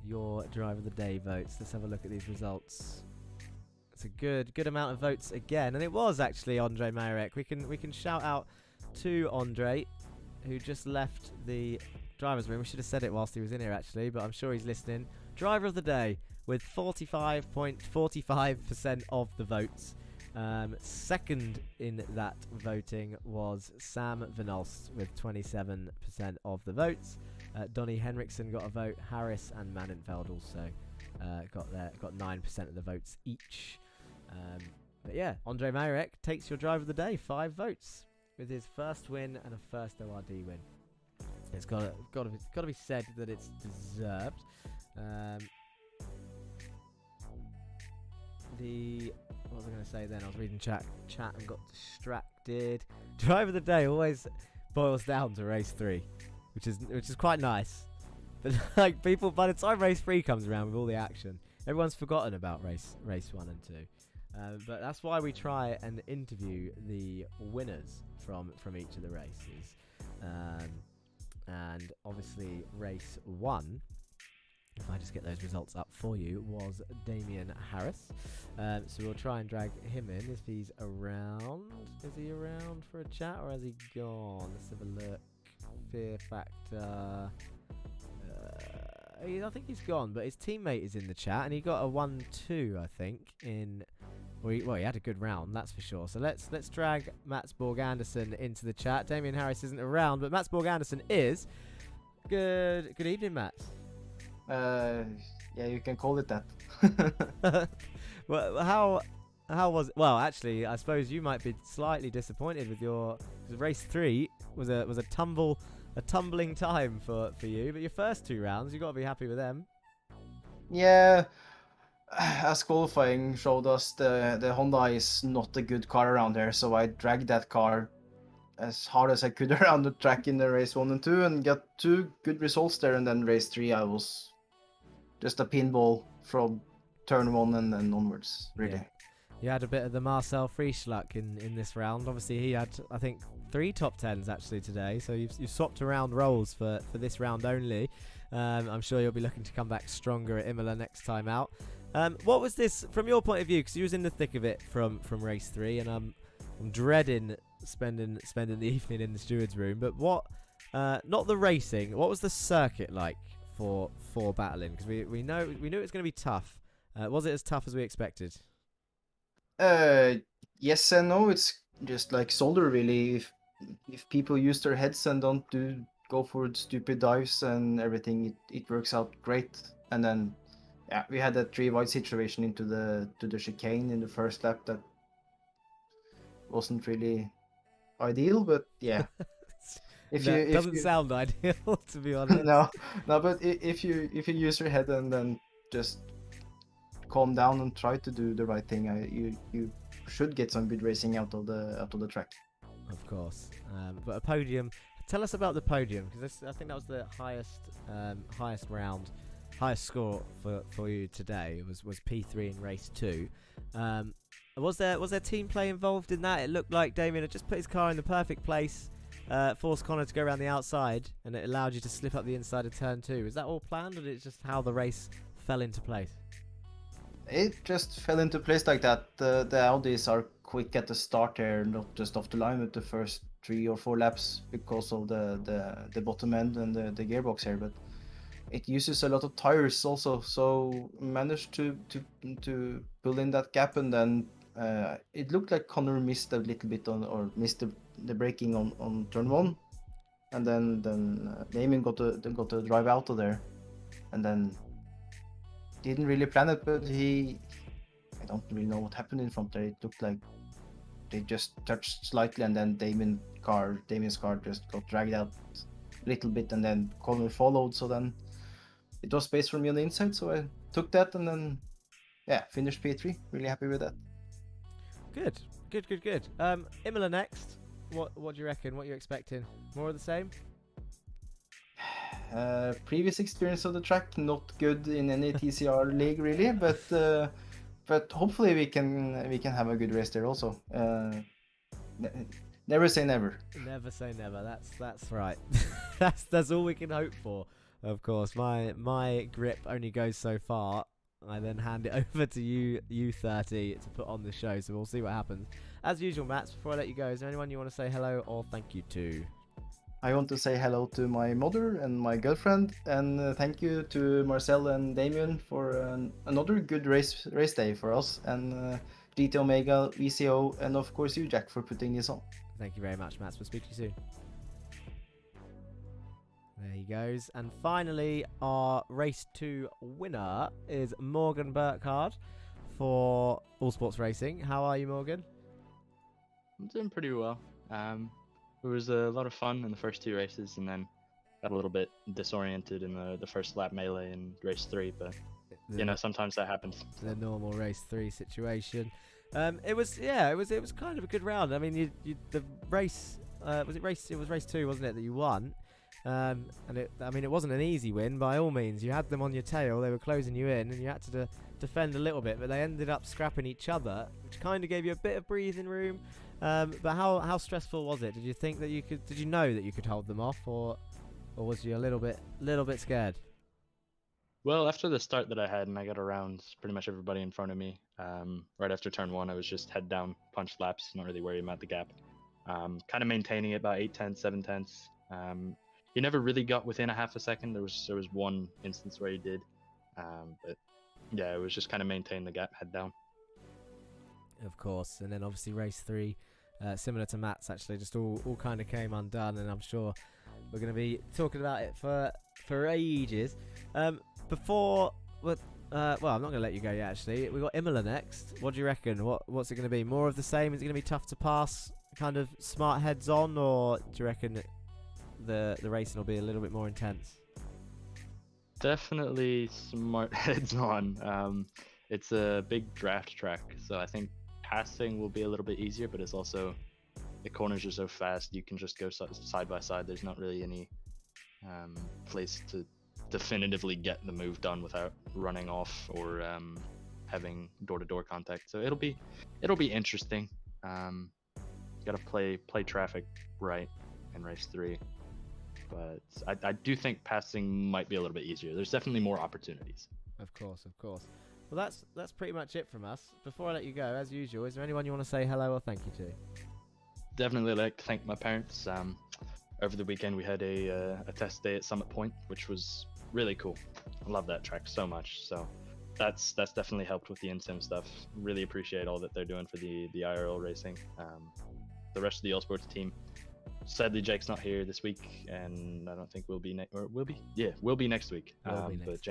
your driver of the day votes? Let's have a look at these results. It's a good amount of votes again, and it was actually Andre Majorek. We can shout out to Andre, who just left the driver's room. We should have said it whilst he was in here, actually, but I'm sure he's listening. Driver of the day with 45.45% of the votes. Second in that voting was Sam Vinolst with 27% of the votes. Donny Henriksen got a vote. Harris and Manenfeld also got 9% of the votes each. But yeah, Andre Majorek takes your driver of the day, 5 votes, with his first win and a first ORD win. It's got to be said that it's deserved. What was I going to say then? I was reading chat and got distracted. Driver of the day always boils down to race 3, which is quite nice. But like people, by the time race 3 comes around with all the action, everyone's forgotten about race 1 and 2. But that's why we try and interview the winners from each of the races. And obviously race 1, if I just get those results up for you, was Damien Harris. So we'll try and drag him in if he's around. Is he around for a chat or has he gone? Let's have a look. Fear Factor. I think he's gone, but his teammate is in the chat, and he got a 1-2, I think. Well, he had a good round, that's for sure. So let's drag Mats Borg Anderson into the chat. Damien Harris isn't around, but Mats Borg Anderson is. Good evening, Mats. Yeah, you can call it that. Well, how was it? Well, actually, I suppose you might be slightly disappointed with your race 3 was a tumbling time for you, but your first 2 rounds, you got to be happy with them. Yeah, as qualifying showed us, the Honda is not a good car around here, so I dragged that car as hard as I could around the track in the race 1 and 2 and got 2 good results there, and then race 3 I was just a pinball from turn 1 and then onwards, really. Yeah. You had a bit of the Marcel Friesch luck in this round. Obviously, he had, I think, 3 top 10s actually today, so you've swapped around roles for this round only. I'm sure you'll be looking to come back stronger at Imola next time out. What was this, from your point of view, because you was in the thick of it from race 3, and I'm dreading spending the evening in the steward's room, but not the racing, what was the circuit like for battling? Because we knew it was going to be tough. Was it as tough as we expected? Yes and no. It's just like Solder, really. If people use their heads and don't go for stupid dives and everything, it works out great. And then, yeah, we had a 3 wide situation into the chicane in the first lap that wasn't really ideal, but yeah. It doesn't sound ideal, to be honest. No, but if you use your head and then just calm down and try to do the right thing, you should get some good racing out of the track. Of course, but a podium. Tell us about the podium, because I think that was the highest score for you today. It was P3 in race 2. Was there team play involved in that? It looked like Damien had just put his car in the perfect place, forced Connor to go around the outside, and it allowed you to slip up the inside of turn 2. Is that all planned, or is it just how the race fell into place? It just fell into place like that. The Audis are quick at the start here, not just off the line with the first 3 or 4 laps because of the bottom end and the gearbox here, but it uses a lot of tires also, so managed to pull in that gap, and then it looked like Connor missed a little bit missed the braking on turn 1, and then Damien got to drive out of there, and then didn't really plan it, but I don't really know what happened in front there. It looked like they just touched slightly, and then Damien's car just got dragged out a little bit, and then Connor followed, so then it was space for me on the inside, so I took that, and then finished P3. Really happy with that. Good. Imola next. What do you reckon? What are you expecting? More of the same? Previous experience of the track, not good in any TCR league really, but hopefully we can have a good race there also. Never say never. Never say never. That's right. that's all we can hope for. Of course, my grip only goes so far. I then hand it over to you 30 to put on the show, so we'll see what happens. As usual, Mats, before I let you go, is there anyone you want to say hello or thank you to? I want to say hello to my mother and my girlfriend, and thank you to Marcel and Damien for another good race day for us, and GT Omega, VCO, and of course you, Jack, for putting this on. Thank you very much, Mats. We'll speak to you soon. There he goes. And finally, our race 2 winner is Morgan Burkhardt for All Sports Racing. How are you, Morgan? I'm doing pretty well. It was a lot of fun in the first 2 races, and then got a little bit disoriented in the first lap melee in race 3, but sometimes that happens. The normal race 3 situation. It was kind of a good round. I mean, the race it was race 2, wasn't it, that you won? And it wasn't an easy win by all means. You had them on your tail, they were closing you in, and you had to defend a little bit, but they ended up scrapping each other, which kind of gave you a bit of breathing room. But how stressful was it? Did you think that did you know that you could hold them off, or was you a little bit scared? Well, after the start that I had, and I got around pretty much everybody in front of me, right after turn 1, I was just head down, punch laps, not really worrying about the gap. Kind of maintaining it about 8/10, 7/10, He never really got within a half a second. There was one instance where he did, but yeah, it was just kind of maintain the gap, head down. Of course, and then obviously race 3, similar to Matt's actually, just all kind of came undone, and I'm sure we're going to be talking about it for ages. Well, I'm not going to let you go yet. Actually, we got Imola next. What do you reckon? What's it going to be? More of the same? Is it going to be tough to pass? Kind of smart heads on, or do you reckon the racing will be a little bit more intense? Definitely smart heads on. It's a big draft track, so I think passing will be a little bit easier, but it's also the corners are so fast you can just go side by side. There's not really any place to definitively get the move done without running off or having door-to-door contact. So it'll be interesting. Got to play traffic right in race 3, but I do think passing might be a little bit easier. There's definitely more opportunities. Of course. Well, that's pretty much it from us. Before I let you go, as usual, is there anyone you want to say hello or thank you to? Definitely like to thank my parents. Over the weekend we had a test day at Summit Point, which was really cool. I love that track so much. So that's definitely helped with the in-sim stuff. Really appreciate all that they're doing for the IRL racing. The rest of the eSports team. Sadly, Jake's not here this week, and I don't think we'll be next week. But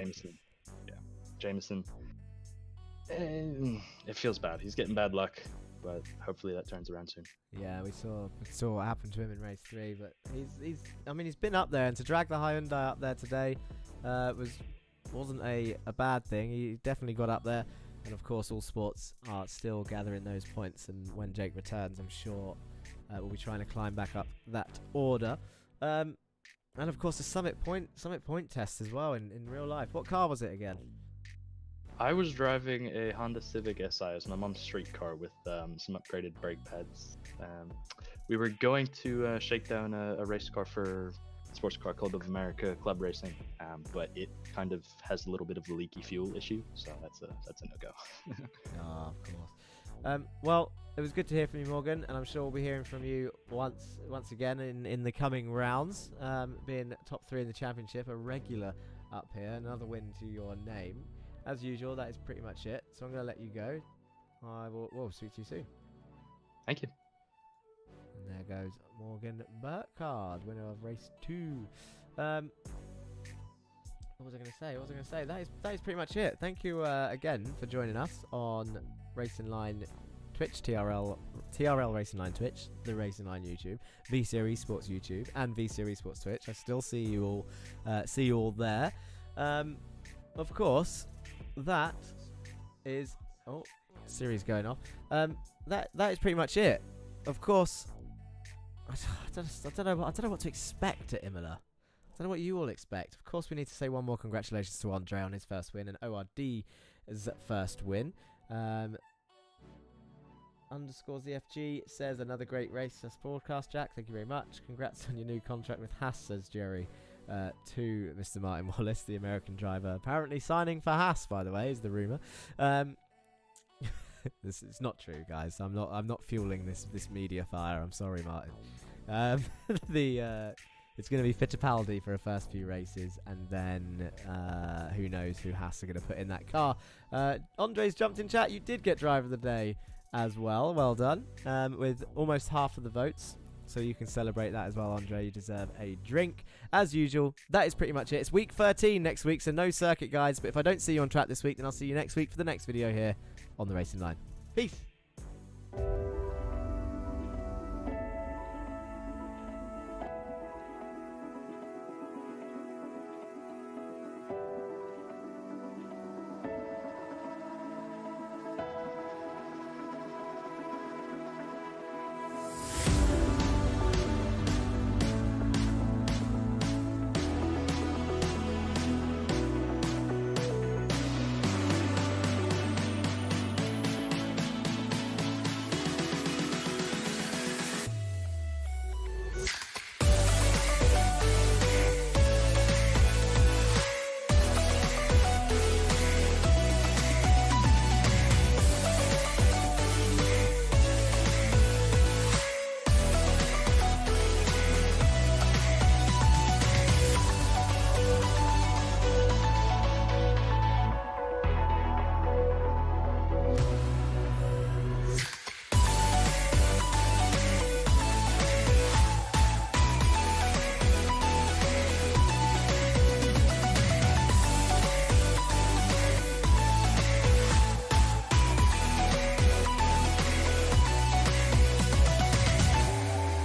Jameson. It feels bad. He's getting bad luck, but hopefully that turns around soon. Yeah, we saw what happened to him in race 3, but he's been up there, and to drag the Hyundai up there today wasn't a bad thing. He definitely got up there, and of course all sports are still gathering those points, and when Jake returns, I'm sure we'll be trying to climb back up that order. And of course the Summit Point test as well in real life. What car was it again? I was driving a Honda Civic Si as my mom's street car with some upgraded brake pads. We were going to shake down a race car for Sports Car Club of America Club Racing, but it kind of has a little bit of a leaky fuel issue, so that's a no-go. Oh, of course. Well, it was good to hear from you, Morgan, and I'm sure we'll be hearing from you once again in the coming rounds. Being top 3 in the championship, a regular up here, another win to your name. As usual, that is pretty much it. So I'm going to let you go. We'll speak to you soon. Thank you. And there goes Morgan Burkhardt, winner of race 2. What was I going to say? That is pretty much it. Thank you again for joining us on Racing Line Twitch, TRL Racing Line Twitch, the Racing Line YouTube, VCR Esports YouTube, and VCR Esports Twitch. I still see you all there. Of course, that is Siri's going off. That is pretty much it. Of course, I don't know what to expect at Imola. I don't know what you all expect. Of course, we need to say one more congratulations to Andre on his first win and ORD's first win. Underscores the FG says another great race as broadcast, Jack. Thank you very much. Congrats on your new contract with Haas, says Jerry. To Mr. Martin Wallace, the American driver, apparently signing for Haas, by the way, is the rumor. This is not true, guys. I'm not fueling this media fire. I'm sorry, Martin. It's going to be Fittipaldi for the first few races, and then who knows who Haas are going to put in that car. Andre's jumped in chat. You did get driver of the day as well. Well done. With almost half of the votes. So you can celebrate that as well, Andre. You deserve a drink. As usual, that is pretty much it. It's week 13 next week, so no circuit guides. But if I don't see you on track this week, then I'll see you next week for the next video here on the Racing Line. Peace.